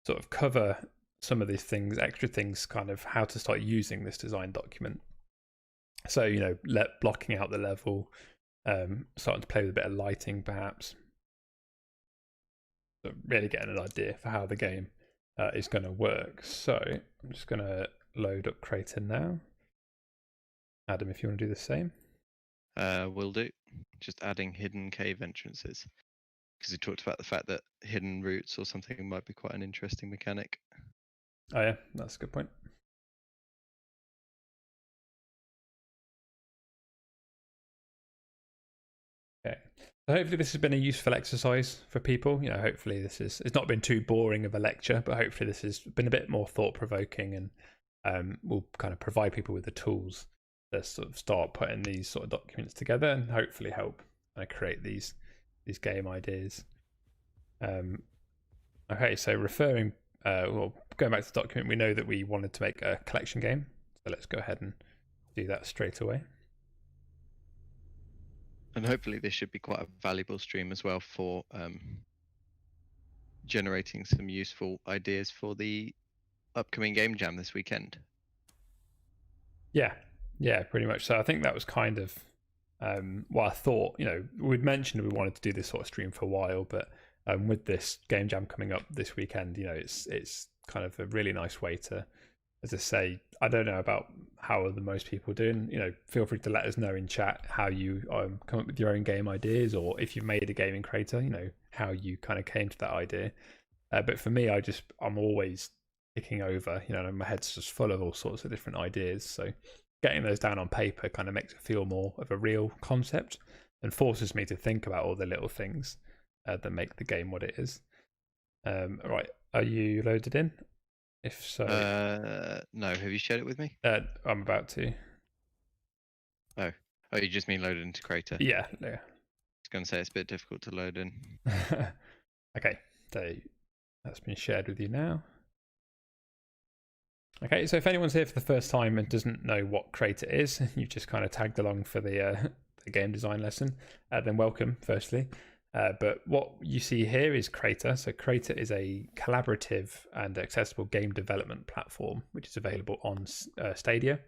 sort of cover some of these things, extra things, kind of how to start using this design document. So, blocking out the level, starting to play with a bit of lighting perhaps. So really getting an idea for how the game is going to work. So I'm just going to load up Crayta now. Adam, if you want to do the same. Will do. Just adding hidden cave entrances, because we talked about the fact that hidden routes or something might be quite an interesting mechanic. Oh yeah, that's a good point. Okay, so hopefully this has been a useful exercise for people. Hopefully it's not been too boring of a lecture, but hopefully this has been a bit more thought-provoking, and will kind of provide people with the tools to sort of start putting these sort of documents together and hopefully help create these game ideas. Okay, so going back to the document, we know that we wanted to make a collection game, so let's go ahead and do that straight away. And hopefully this should be quite a valuable stream as well for generating some useful ideas for the upcoming game jam this weekend. Yeah, pretty much. So I think that was kind of what I thought. We'd mentioned we wanted to do this sort of stream for a while, but with this game jam coming up this weekend, it's kind of a really nice way to, as I say, I don't know about how the most people do, and feel free to let us know in chat how you come up with your own game ideas, or if you've made a game in Crayta, how you kind of came to that idea. But for me, I'm always ticking over, my head's just full of all sorts of different ideas. So getting those down on paper kind of makes it feel more of a real concept and forces me to think about all the little things that make the game what it is. Right, are you loaded in? If so, no. Have you shared it with me? I'm about to. Oh, you just mean loaded into Crayta? Yeah. I was going to say it's a bit difficult to load in. Okay, so that's been shared with you now. Okay, so if anyone's here for the first time and doesn't know what Crayta is, you've just kind of tagged along for the game design lesson, then welcome, firstly. But what you see here is Crayta. So Crayta is a collaborative and accessible game development platform, which is available on Stadia.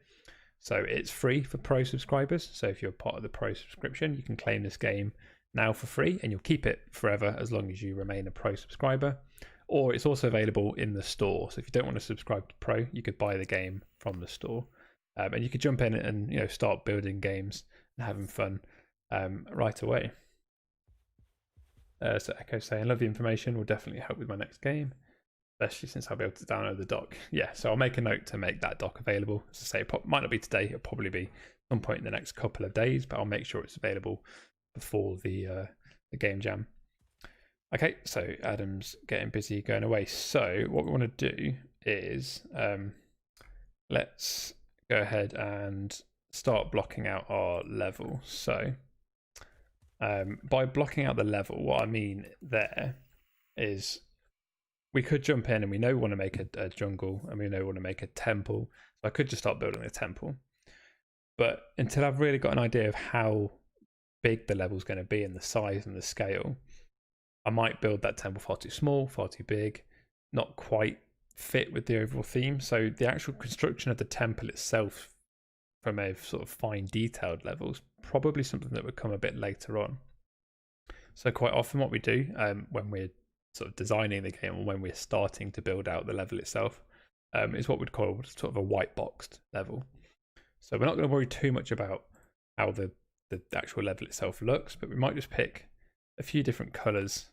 So it's free for Pro subscribers. So if you're part of the Pro subscription, you can claim this game now for free, and you'll keep it forever as long as you remain a Pro subscriber. Or it's also available in the store. So if you don't want to subscribe to Pro, you could buy the game from the store, and you could jump in and start building games and having fun right away. So Echo saying, love the information, will definitely help with my next game, especially since I'll be able to download the doc. Yeah, so I'll make a note to make that doc available. As I say, it might not be today, it'll probably be some point in the next couple of days, but I'll make sure it's available before the game jam. Okay, so Adam's getting busy going away. So what we want to do is let's go ahead and start blocking out our level. So by blocking out the level, what I mean there is we could jump in and we know we want to make a jungle and we know we want to make a temple. So I could just start building a temple. But until I've really got an idea of how big the level's going to be and the size and the scale, I might build that temple far too small, far too big, not quite fit with the overall theme. So the actual construction of the temple itself from a sort of fine detailed level is probably something that would come a bit later on. So quite often what we do when we're sort of designing the game or when we're starting to build out the level itself is what we'd call sort of a white boxed level. So we're not going to worry too much about how the actual level itself looks, but we might just pick a few different colours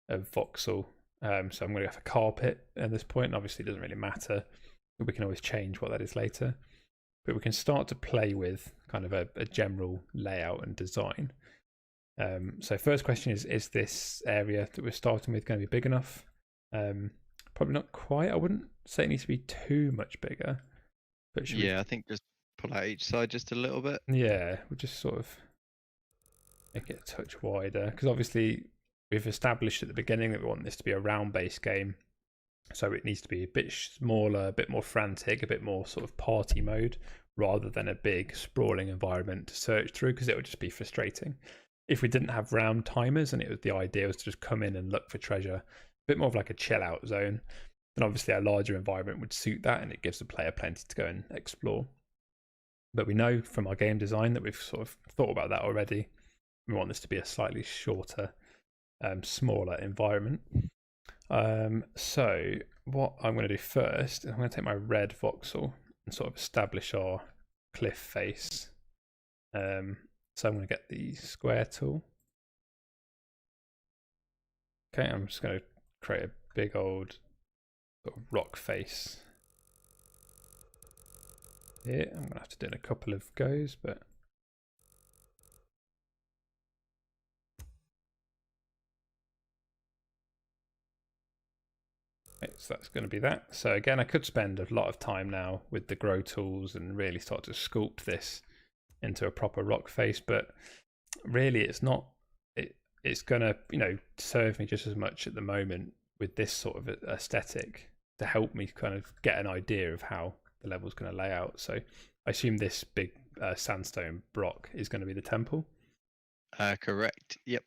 of voxel. So I'm going to go for carpet at this point. Obviously it doesn't really matter, but we can always change what that is later. But we can start to play with kind of a general layout and design. So first question is this area that we're starting with going to be big enough? Probably not quite. I wouldn't say it needs to be too much bigger. But Yeah, I think just pull out each side just a little bit. Yeah, we'll just sort of make it a touch wider, because obviously we've established at the beginning that we want this to be a round-based game, so it needs to be a bit smaller, a bit more frantic, a bit more sort of party mode, rather than a big sprawling environment to search through, because it would just be frustrating. If we didn't have round timers and the idea was to just come in and look for treasure, a bit more of like a chill out zone, then obviously a larger environment would suit that, and it gives the player plenty to go and explore. But we know from our game design that we've sort of thought about that already. We want this to be a slightly shorter, smaller environment. So what I'm going to do first is I'm going to take my red voxel and sort of establish our cliff face. So I'm going to get the square tool. Okay, I'm just going to create a big old sort of rock face here. I'm going to have to do it in a couple of goes, but okay, so that's going to be that. So again, I could spend a lot of time now with the grow tools and really start to sculpt this into a proper rock face, but really it's not. It's going to, serve me just as much at the moment with this sort of aesthetic to help me kind of get an idea of how the level's going to lay out. So I assume this big sandstone block is going to be the temple. Correct. Yep.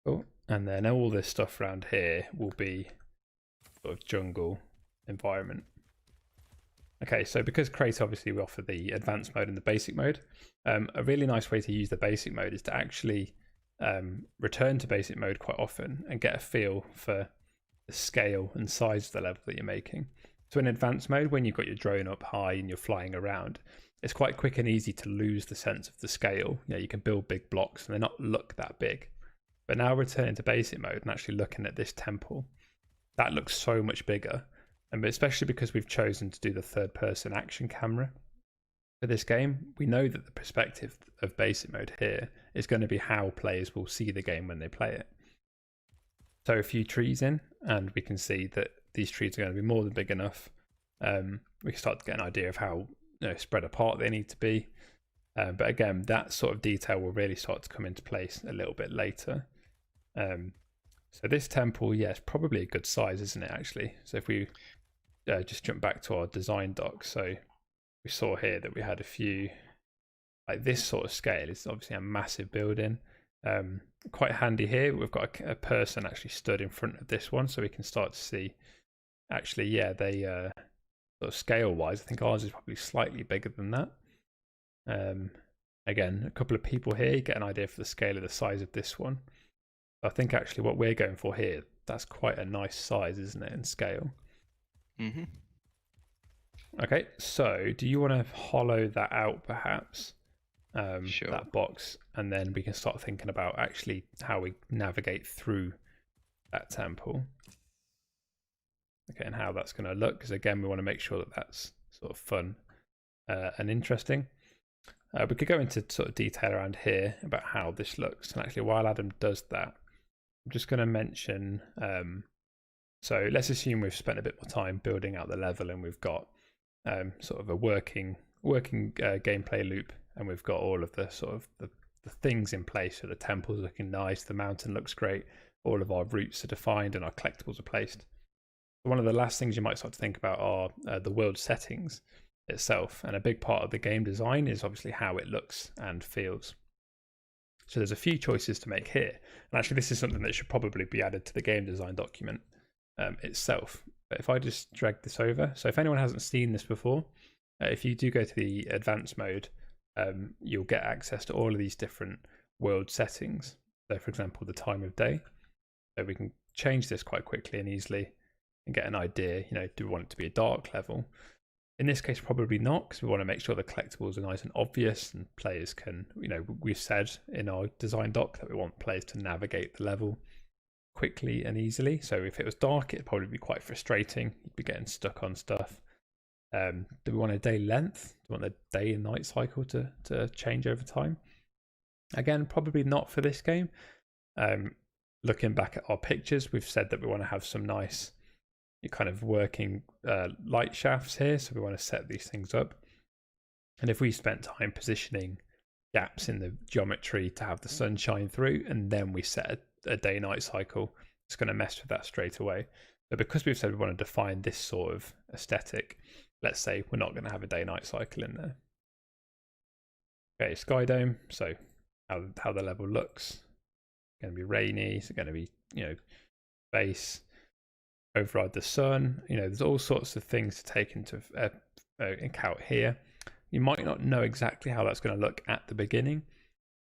Cool. And then all this stuff around here will be sort of jungle environment. Okay, so because Crayta obviously we offer the advanced mode and the basic mode, a really nice way to use the basic mode is to actually return to basic mode quite often and get a feel for the scale and size of the level that you're making. So in advanced mode, when you've got your drone up high and you're flying around, it's quite quick and easy to lose the sense of the scale. You can build big blocks and they not look that big. But now returning to basic mode and actually looking at this temple, that looks so much bigger. And especially because we've chosen to do the third person action camera for this game, we know that the perspective of basic mode here is going to be how players will see the game when they play it. So a few trees in, and we can see that these trees are going to be more than big enough. We can start to get an idea of how spread apart they need to be. But again, that sort of detail will really start to come into place a little bit later. So this temple, it's probably a good size, isn't it, actually? So if we just jump back to our design doc, so we saw here that we had a few, like this sort of scale is obviously a massive building. Quite handy here, we've got a person actually stood in front of this one, so we can start to see, actually, they sort of scale-wise, I think ours is probably slightly bigger than that. Again, a couple of people here, you get an idea for the scale of the size of this one. I think actually what we're going for here, that's quite a nice size, isn't it, in scale? Mm-hmm. Okay, so do you want to hollow that out perhaps? Sure. That box, and then we can start thinking about actually how we navigate through that temple. Okay, and how that's going to look, because again, we want to make sure that that's sort of fun and interesting. We could go into sort of detail around here about how this looks, and actually while Adam does that, I'm just going to mention, so let's assume we've spent a bit more time building out the level and we've got sort of a working gameplay loop, and we've got all of the sort of the things in place. So the temple's looking nice, the mountain looks great, all of our routes are defined and our collectibles are placed. One of the last things you might start to think about are the world settings itself, and a big part of the game design is obviously how it looks and feels. So there's a few choices to make here, and actually this is something that should probably be added to the game design document itself. But if I just drag this over, so if anyone hasn't seen this before, if you do go to the advanced mode, you'll get access to all of these different world settings. So for example, the time of day. So we can change this quite quickly and easily and get an idea, do we want it to be a dark level? In this case, probably not, because we want to make sure the collectibles are nice and obvious and players can, we've said in our design doc that we want players to navigate the level quickly and easily. So if it was dark, it'd probably be quite frustrating. You'd be getting stuck on stuff. Do we want a day length? Do we want the day and night cycle to change over time? Again, probably not for this game. Looking back at our pictures, we've said that we want to have some nice kind of working light shafts here, so we want to set these things up. And if we spent time positioning gaps in the geometry to have the sun shine through, and then we set a day-night cycle, it's going to mess with that straight away. But because we've said we want to define this sort of aesthetic, let's say we're not going to have a day-night cycle in there. Okay, Skydome, so how the level looks. It's going to be rainy, it's going to be, space, override the sun. There's all sorts of things to take into account here. You might not know exactly how that's going to look at the beginning,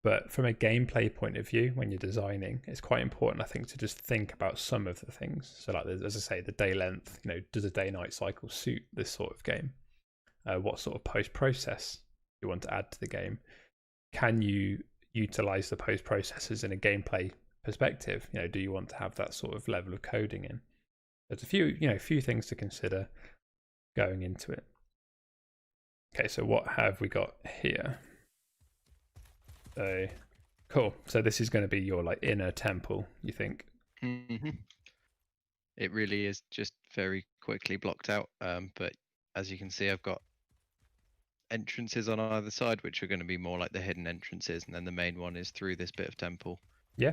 but from a gameplay point of view, when you're designing, it's quite important, I think, to just think about some of the things. So like, as I say, the day length, does a day-night cycle suit this sort of game? What sort of post-process you want to add to the game? Can you utilize the post-processors in a gameplay perspective? Do you want to have that sort of level of coding in? There's a few things to consider going into it. Okay, so what have we got here? So cool. So this is going to be your inner temple, you think? Mm-hmm. It really is just very quickly blocked out. But as you can see, I've got entrances on either side, which are going to be more like the hidden entrances, and then the main one is through this bit of temple. Yeah.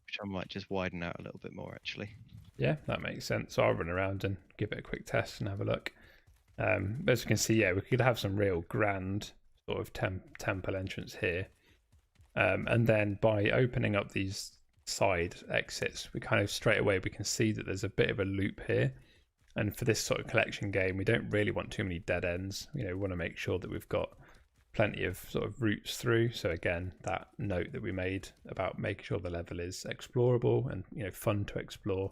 Which I might just widen out a little bit more, actually. Yeah, that makes sense. So I'll run around and give it a quick test and have a look. As you can see, we could have some real grand sort of temple entrance here. And then by opening up these side exits, we kind of straight away we can see that there's a bit of a loop here. And for this sort of collection game, we don't really want too many dead ends. We want to make sure that we've got plenty of sort of routes through. So again, that note that we made about making sure the level is explorable and fun to explore.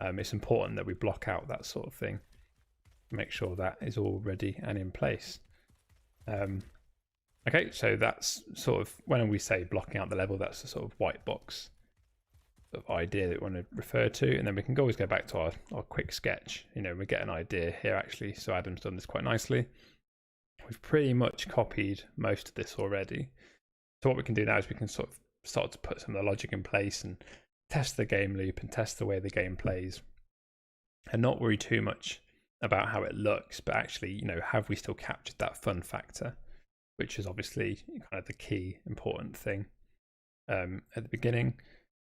It's important that we block out that sort of thing. Make sure that is all ready and in place. Okay, so that's sort of, when we say blocking out the level, that's the sort of white box sort of idea that we want to refer to, and then we can always go back to our quick sketch. We get an idea here actually. So Adam's done this quite nicely. We've pretty much copied most of this already. So what we can do now is we can sort of start to put some of the logic in place and test the game loop and test the way the game plays, and not worry too much about how it looks, but actually, have we still captured that fun factor, which is obviously kind of the key important thing at the beginning.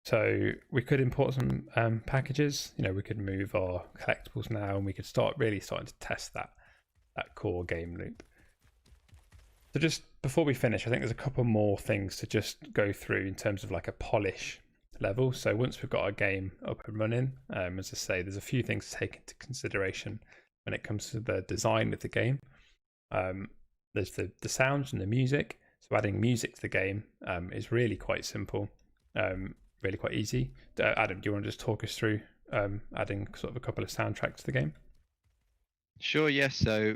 So we could import some packages. We could move our collectibles now, and we could starting to test that core game loop. So just before we finish, I think there's a couple more things to just go through in terms of like a polish level. So once we've got our game up and running, as I say, there's a few things to take into consideration when it comes to the design of the game. There's the sounds and the music. So adding music to the game is really quite simple, really quite easy. Adam, do you want to just talk us through adding sort of a couple of soundtracks to the game? Sure, yes. So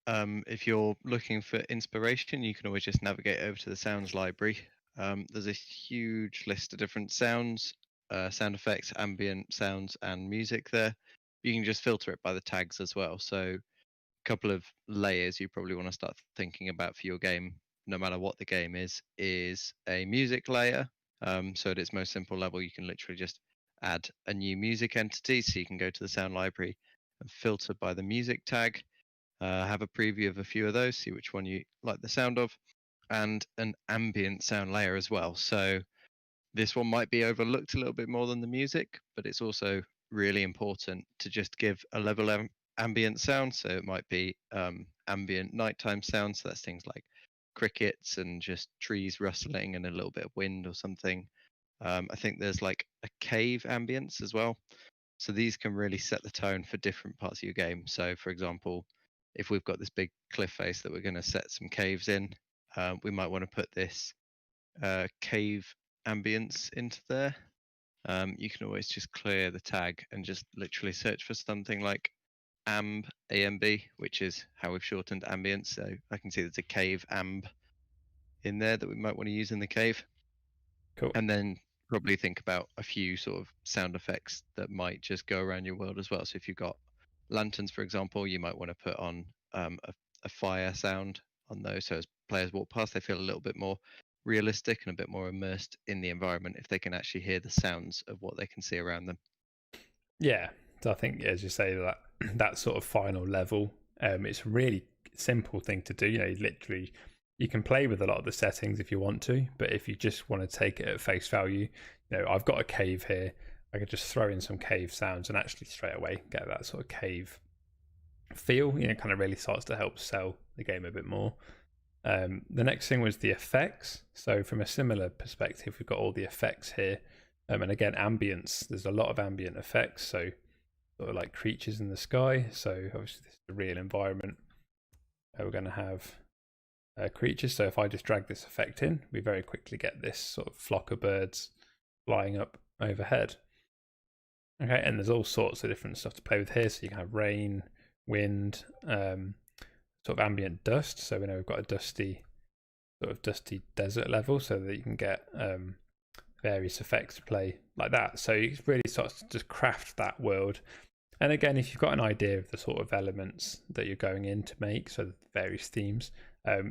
if you're looking for inspiration, you can always just navigate over to the sounds library. There's a huge list of different sounds, sound effects, ambient sounds, and music there. You can just filter it by the tags as well. So a couple of layers you probably want to start thinking about for your game, no matter what the game is a music layer. So at its most simple level, you can literally just add a new music entity. So you can go to the sound library and filter by the music tag. Have a preview of a few of those, see which one you like the sound of, and an ambient sound layer as well. So this one might be overlooked a little bit more than the music, but it's also really important to just give a level of ambient sound. So it might be ambient nighttime sound. So that's things like crickets and just trees rustling and a little bit of wind or something. I think there's like a cave ambience as well. So these can really set the tone for different parts of your game. So for example, if we've got this big cliff face that we're going to set some caves in, we might want to put this cave ambience into there. You can always just clear the tag and just literally search for something like AMB, which is how we've shortened ambience. So I can see there's a cave amb in there that we might want to use in the cave. Cool. And then probably think about a few sort of sound effects that might just go around your world as well. So if you've got lanterns, for example, you might want to put on a fire sound on those. So as players walk past, they feel a little bit more realistic and a bit more immersed in the environment if they can actually hear the sounds of what they can see around them. Yeah, so I think, as you say, that that sort of final level, it's a really simple thing to do. Literally, you can play with a lot of the settings if you want to, but if you just want to take it at face value, I've got a cave here. I could just throw in some cave sounds and actually straight away get that sort of cave feel. Kind of really starts to help sell the game a bit more. The next thing was the effects. So from a similar perspective, we've got all the effects here. And again, ambience, there's a lot of ambient effects. So sort of like creatures in the sky. So obviously this is a real environment. We're going to have creatures. So if I just drag this effect in, we very quickly get this sort of flock of birds flying up overhead. Okay, and there's all sorts of different stuff to play with here. So you can have rain, wind, sort of ambient dust. So we know we've got a dusty desert level, so that you can get various effects to play like that. So it really starts to just craft that world. And again, if you've got an idea of the sort of elements that you're going in to make, so the various themes,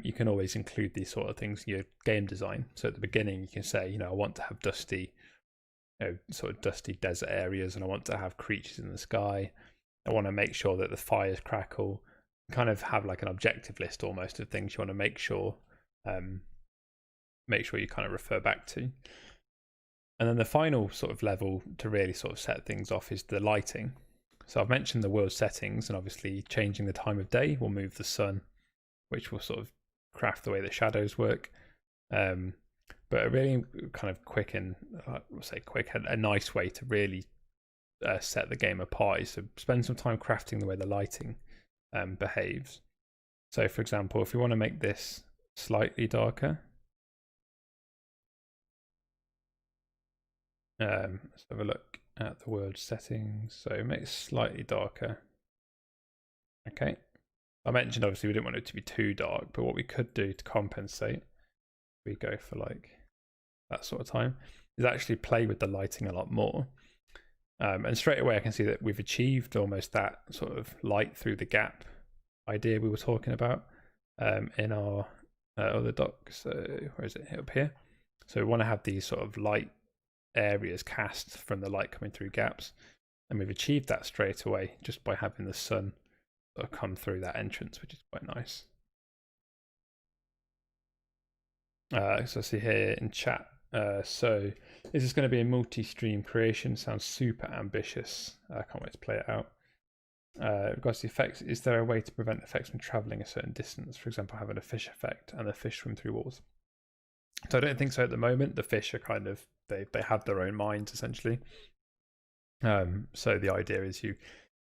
you can always include these sort of things in your game design. So at the beginning, you can say, I want to have dusty, sort of dusty desert areas, and I want to have creatures in the sky. I want to make sure that the fires crackle. Kind of have like an objective list almost of things you want to make sure you kind of refer back to. And then the final sort of level to really sort of set things off is the lighting. So I've mentioned the world settings, and obviously changing the time of day will move the sun, which will sort of craft the way the shadows work. But a really kind of quick and a nice way to really set the game apart is to spend some time crafting the way the lighting behaves. So for example, if we want to make this slightly darker, let's have a look at the world settings. So make it slightly darker. Okay, I mentioned obviously we didn't want it to be too dark, but what we could do to compensate, we go for like that sort of time, is actually play with the lighting a lot more. And straight away I can see that we've achieved almost that sort of light through the gap idea we were talking about in our other doc. So where is it? Up here. So we want to have these sort of light areas cast from the light coming through gaps, and we've achieved that straight away just by having the sun sort of come through that entrance, which is quite nice. So I see here in chat, so is this going to be a multi-stream creation? Sounds super ambitious. I can't wait to play it out. Regards to the effects, is there a way to prevent effects from traveling a certain distance? For example, having a fish effect and the fish swim through walls. So I don't think so at the moment. The fish are kind of, they have their own minds essentially. So the idea is you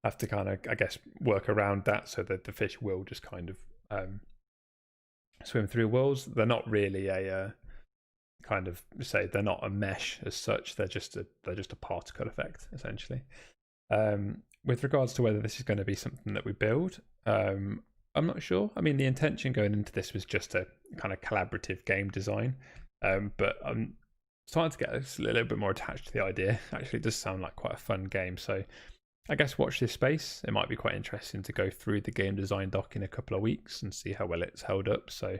have to kind of, I guess, work around that so that the fish will just kind of swim through walls. They're not really a kind of, say, they're not a mesh as such. They're just a particle effect essentially. With regards to whether this is going to be something that we build, I'm not sure. I mean, the intention going into this was just a kind of collaborative game design, but I'm starting to get a little bit more attached to the idea. Actually, it does sound like quite a fun game. So I guess watch this space. It might be quite interesting to go through the game design doc in a couple of weeks and see how well it's held up. So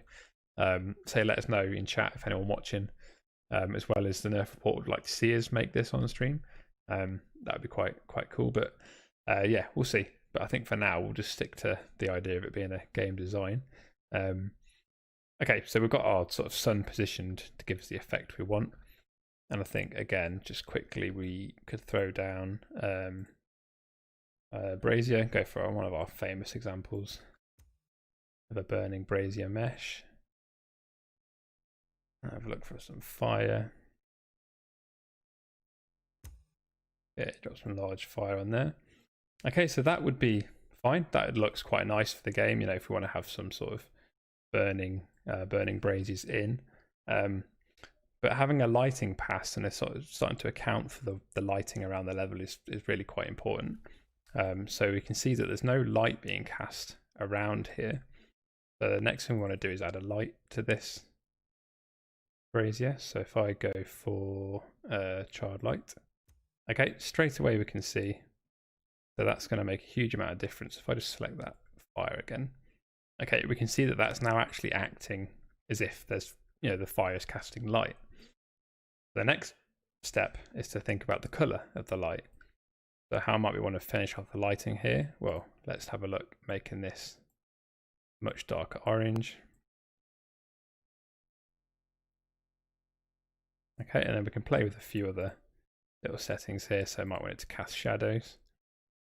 let us know in chat if anyone watching, as well as the Nerf Report, would like to see us make this on the stream. That would be quite cool. But yeah, we'll see. But I think for now we'll just stick to the idea of it being a game design. Okay, so we've got our sort of sun positioned to give us the effect we want. And I think, again, just quickly, we could throw down brazier, go for one of our famous examples of a burning brazier mesh. Have a look for some fire. Yeah, drop some large fire on there. Okay, so that would be fine. That looks quite nice for the game, you know, if we want to have some sort of burning braziers in. But having a lighting pass and it's sort of starting to account for the lighting around the level is really quite important. So we can see that there's no light being cast around here. So the next thing we want to do is add a light to this brazier. So if I go for child light, okay, straight away we can see that that's going to make a huge amount of difference. If I just select that fire again, okay, we can see that that's now actually acting as if there's the fire is casting light. The next step is to think about the color of the light. So how might we want to finish off the lighting here? Well, let's have a look, making this much darker orange. Okay, and then we can play with a few other little settings here. So I might want it to cast shadows.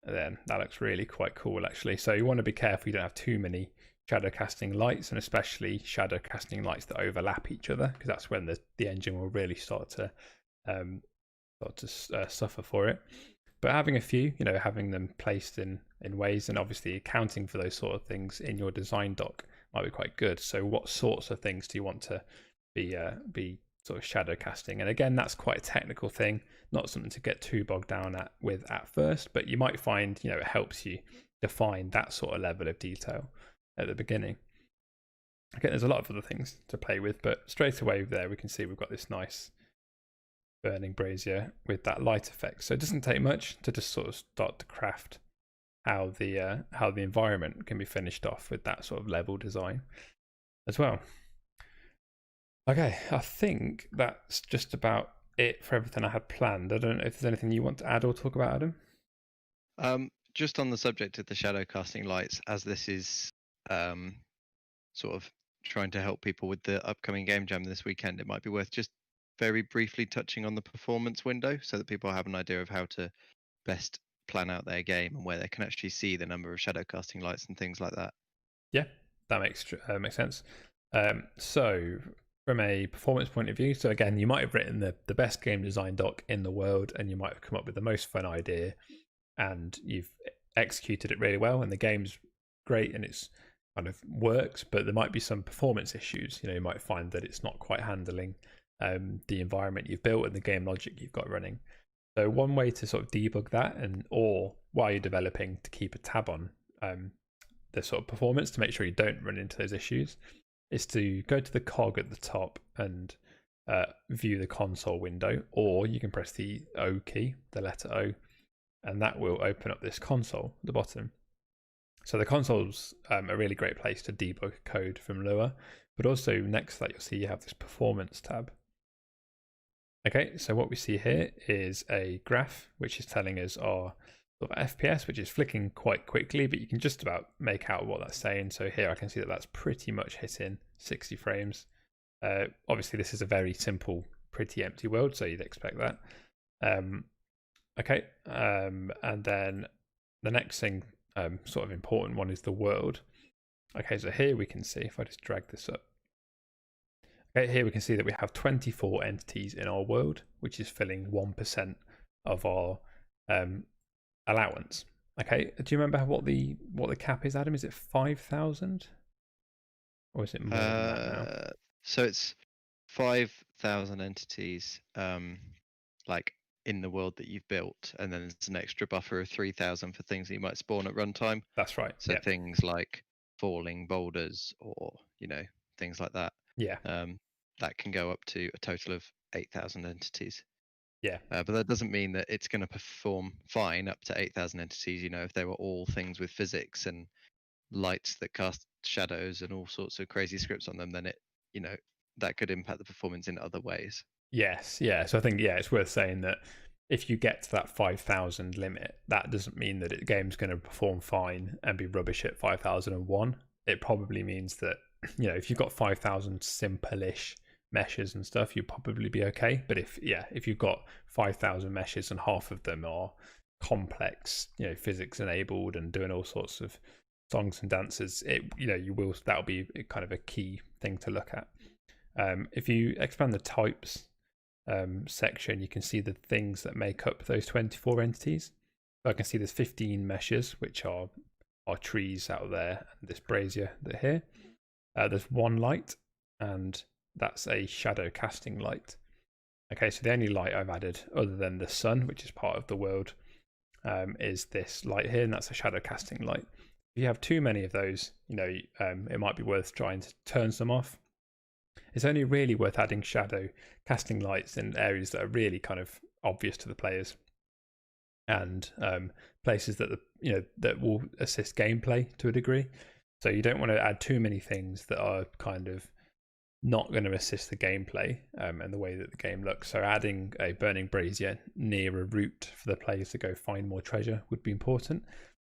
And then that looks really quite cool, actually. So you want to be careful you don't have too many shadow casting lights, and especially shadow casting lights that overlap each other, because that's when the engine will really start to suffer for it. But having a few, having them placed in ways, and obviously accounting for those sort of things in your design doc might be quite good. So what sorts of things do you want to be sort of shadow casting? And again, that's quite a technical thing, not something to get too bogged down at first, but you might find it helps you define that sort of level of detail at the beginning. Okay, there's a lot of other things to play with, but straight away there we can see we've got this nice burning brazier with that light effect. So it doesn't take much to just sort of start to craft how the environment can be finished off with that sort of level design as well. Okay, I think that's just about it for everything I had planned. I don't know if there's anything you want to add or talk about, Adam. Just on the subject of the shadow casting lights, as this is sort of trying to help people with the upcoming game jam this weekend, it might be worth just very briefly touching on the performance window so that people have an idea of how to best plan out their game and where they can actually see the number of shadow casting lights and things like that. Yeah, that makes sense. So from a performance point of view, so again, you might have written the best game design doc in the world, and you might have come up with the most fun idea, and you've executed it really well, and the game's great and it's kind of works, but there might be some performance issues. You might find that it's not quite handling the environment you've built and the game logic you've got running. So one way to sort of debug that, or while you're developing, to keep a tab on the sort of performance to make sure you don't run into those issues, is to go to the cog at the top and view the console window, or you can press the O key, the letter O, and that will open up this console at the bottom. So the console's a really great place to debug code from Lua, but also next to that you'll see you have this performance tab. Okay, so what we see here is a graph which is telling us our sort of FPS, which is flicking quite quickly, but you can just about make out what that's saying. So here I can see that that's pretty much hitting 60 frames. Obviously this is a very simple, pretty empty world, so you'd expect that. Okay, and then the next thing, sort of important one, is the world. Okay, so here we can see, if I just drag this up, okay, here we can see that we have 24 entities in our world, which is filling 1% of our allowance. Okay, do you remember what the cap is, Adam? Is it 5,000, or is it more than that now? So it's 5,000 entities, like in the world that you've built, and then there's an extra buffer of 3,000 for things that you might spawn at runtime. That's right. So things like falling boulders, or things like that. Yeah. That can go up to a total of 8,000 entities. Yeah. But that doesn't mean that it's going to perform fine up to 8,000 entities. If they were all things with physics and lights that cast shadows and all sorts of crazy scripts on them, then it, that could impact the performance in other ways. Yes. Yeah. So I think, it's worth saying that if you get to that 5,000 limit, that doesn't mean that the game's going to perform fine and be rubbish at 5,001. It probably means that, if you've got 5,000 simple-ish meshes and stuff, you'll probably be okay. But if you've got 5,000 meshes and half of them are complex, physics enabled and doing all sorts of songs and dances, that'll be kind of a key thing to look at. If you expand the types section, you can see the things that make up those 24 entities. So I can see there's 15 meshes, which are trees out there, and this brazier here. There's one light, and that's a shadow casting light. Okay, so the only light I've added other than the sun, which is part of the world, is this light here, and that's a shadow casting light. If you have too many of those, it might be worth trying to turn some off. It's only really worth adding shadow casting lights in areas that are really kind of obvious to the players, and places that that will assist gameplay to a degree. So you don't want to add too many things that are kind of not going to assist the gameplay and the way that the game looks. So adding a burning brazier near a route for the players to go find more treasure would be important.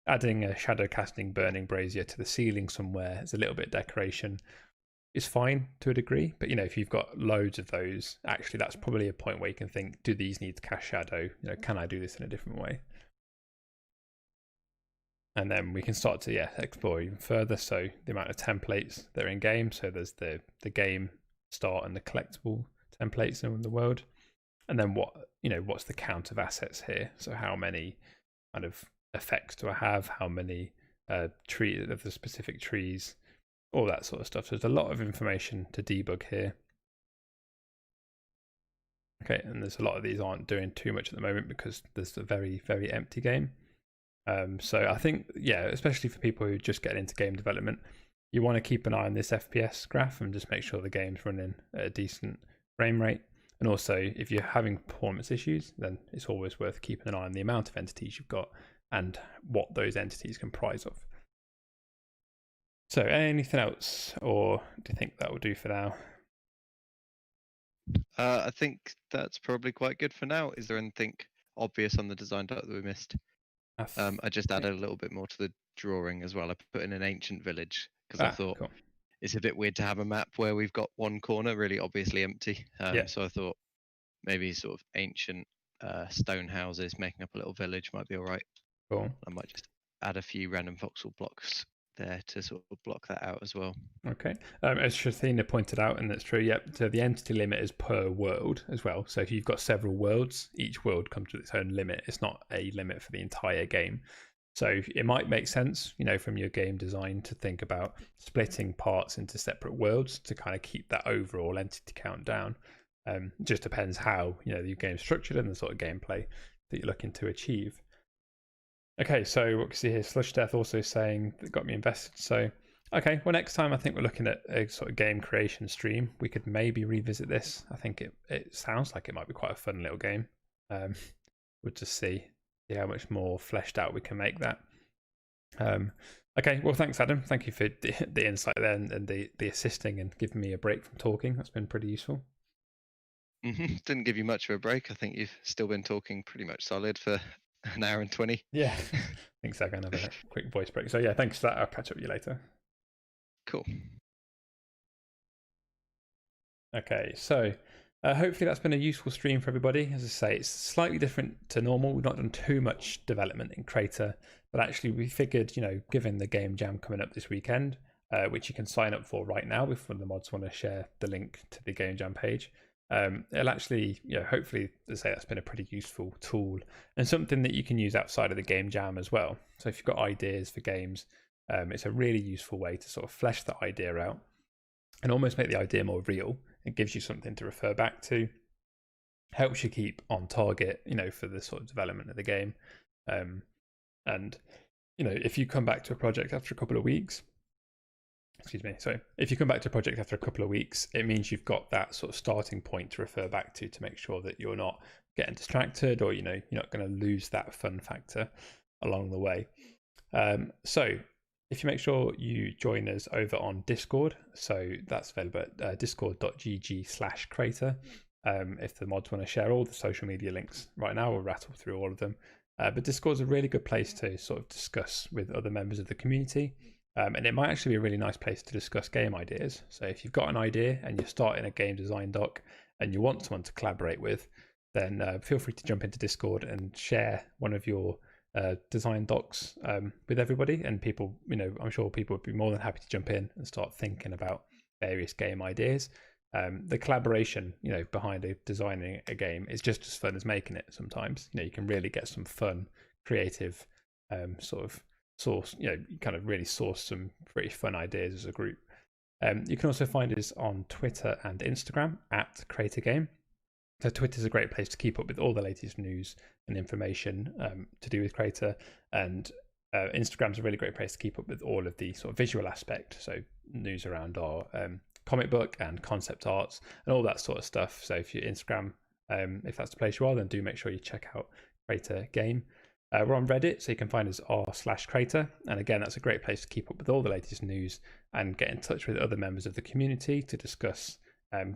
Adding a shadow casting burning brazier to the ceiling somewhere as a little bit of decoration is fine to a degree, but if you've got loads of those, actually that's probably a point where you can think, do these need to cast shadow? Can I do this in a different way? And then we can start to explore even further. So the amount of templates that are in game. So there's the game start and the collectible templates in the world, and then what's the count of assets here? So how many kind of effects do I have? How many trees of the specific trees? All that sort of stuff. So there's a lot of information to debug here. Okay, and there's a lot of these aren't doing too much at the moment because there's a very, very empty game. So I think, especially for people who just get into game development, you want to keep an eye on this FPS graph and just make sure the game's running at a decent frame rate. And also, if you're having performance issues, then it's always worth keeping an eye on the amount of entities you've got and what those entities comprise of. So anything else, or do you think that will do for now? I think that's probably quite good for now. Is there anything obvious on the design doc that we missed? I just added a little bit more to the drawing as well. I put in an ancient village because I thought it's a bit weird to have a map where we've got one corner really obviously empty. So I thought maybe sort of ancient stone houses making up a little village might be all right. Cool. I might just add a few random voxel blocks there to sort of block that out as well. Okay. As Shathina pointed out, and that's true, so the entity limit is per world as well. So if you've got several worlds, each world comes with its own limit. It's not a limit for the entire game. So it might make sense, from your game design to think about splitting parts into separate worlds to kind of keep that overall entity count down. It just depends how, your game's structured and the sort of gameplay that you're looking to achieve. Okay, so what can you see here? Slush Death also saying that got me invested. So, okay, well, next time I think we're looking at a sort of game creation stream. We could maybe revisit this. I think it sounds like it might be quite a fun little game. We'll just see how much more fleshed out we can make that. Okay, well, thanks, Adam. Thank you for the insight there and the assisting and giving me a break from talking. That's been pretty useful. Didn't give you much of a break. I think you've still been talking pretty much solid for an hour and 20. Yeah, I think so. I'm going to have a quick voice break. So yeah, thanks for that. I'll catch up with you later. Cool. Okay, so hopefully that's been a useful stream for everybody. As I say, it's slightly different to normal. We've not done too much development in Crayta, but actually we figured, given the game jam coming up this weekend, which you can sign up for right now if one of the mods want to share the link to the game jam page. It'll actually, hopefully, as I say, that's been a pretty useful tool and something that you can use outside of the game jam as well. So if you've got ideas for games, it's a really useful way to sort of flesh the idea out and almost make the idea more real. It gives you something to refer back to, helps you keep on target, for the sort of development of the game. And, if you come back to a project after a couple of weeks, if you come back to a project after a couple of weeks, it means you've got that sort of starting point to refer back to make sure that you're not getting distracted or, you're not going to lose that fun factor along the way. So if you make sure you join us over on Discord, so that's available at discord.gg/Crayta. If the mods want to share all the social media links right now, we'll rattle through all of them. But Discord's a really good place to sort of discuss with other members of the community. And it might actually be a really nice place to discuss game ideas. So if you've got an idea and you're starting a game design doc and you want someone to collaborate with, then feel free to jump into Discord and share one of your design docs with everybody. And people, I'm sure people would be more than happy to jump in and start thinking about various game ideas. The collaboration, behind designing a game is just as fun as making it sometimes. You can really get some fun, creative sort of source, kind of really source some pretty fun ideas as a group. You can also find us on Twitter and Instagram at Crayta Game. So Twitter is a great place to keep up with all the latest news and information to do with Crayta, and Instagram is a really great place to keep up with all of the sort of visual aspect, so news around our comic book and concept arts and all that sort of stuff. So if you're Instagram, if that's the place you are, then do make sure you check out Crayta Game. We're on Reddit, so you can find us r/Crayta. And again, that's a great place to keep up with all the latest news and get in touch with other members of the community to discuss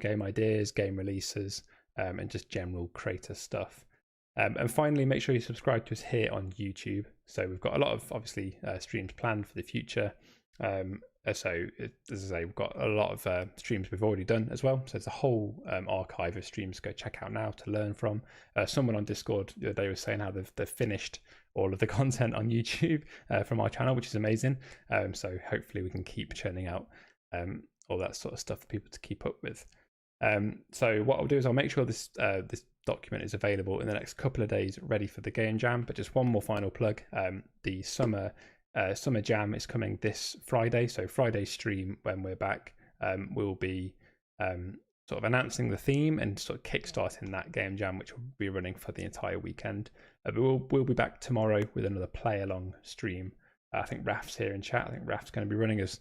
game ideas, game releases, and just general Crayta stuff. And finally, make sure you subscribe to us here on YouTube. So we've got a lot of, obviously, streams planned for the future. So, as I say, we've got a lot of streams we've already done as well. So there's a whole archive of streams to go check out now to learn from. Someone on Discord the other day was saying how they've finished all of the content on YouTube from our channel, which is amazing. So hopefully we can keep churning out all that sort of stuff for people to keep up with. So what I'll do is I'll make sure this document is available in the next couple of days, ready for the game jam. But just one more final plug: the summer jam is coming this Friday. So Friday stream when we're back, we'll be sort of announcing the theme and sort of kickstarting that game jam, which will be running for the entire weekend. But we'll be back tomorrow with another play along stream. I think Raf's here in chat. I think Raf's going to be running us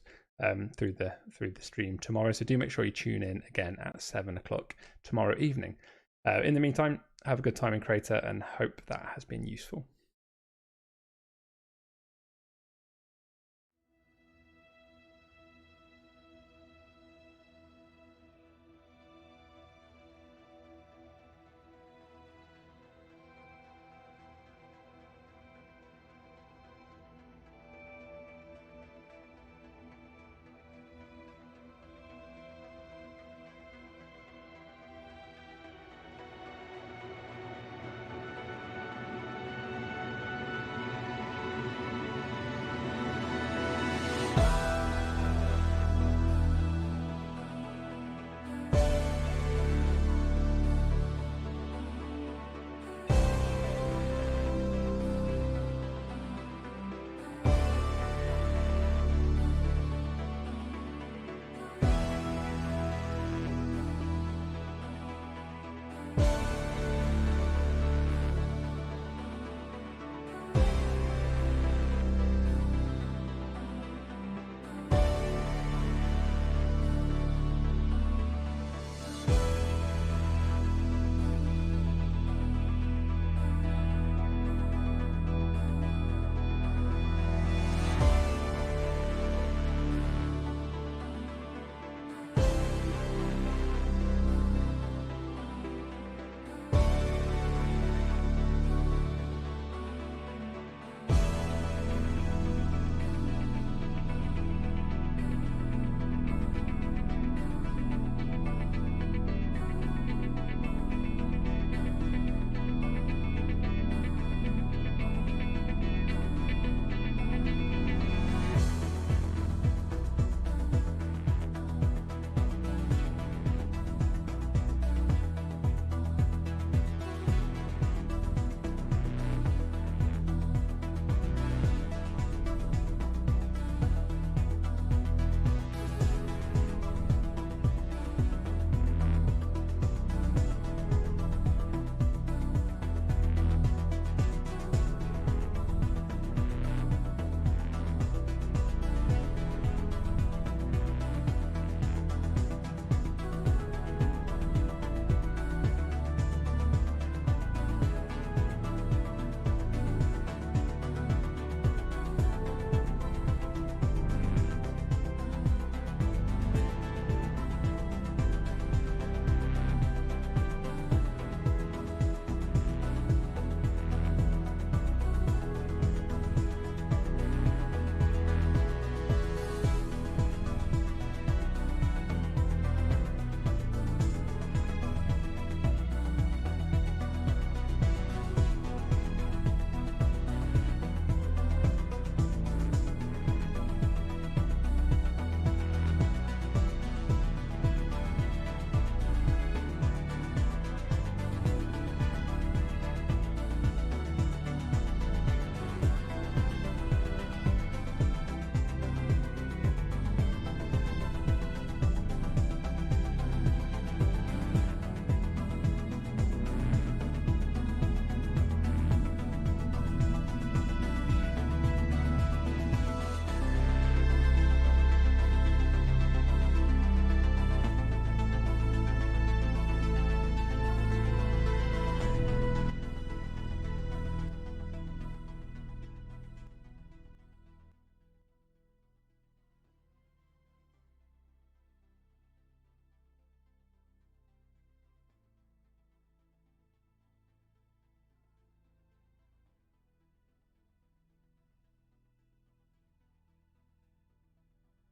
through the stream tomorrow. So do make sure you tune in again at 7 o'clock tomorrow evening. In the meantime, have a good time in Crayta and hope that has been useful.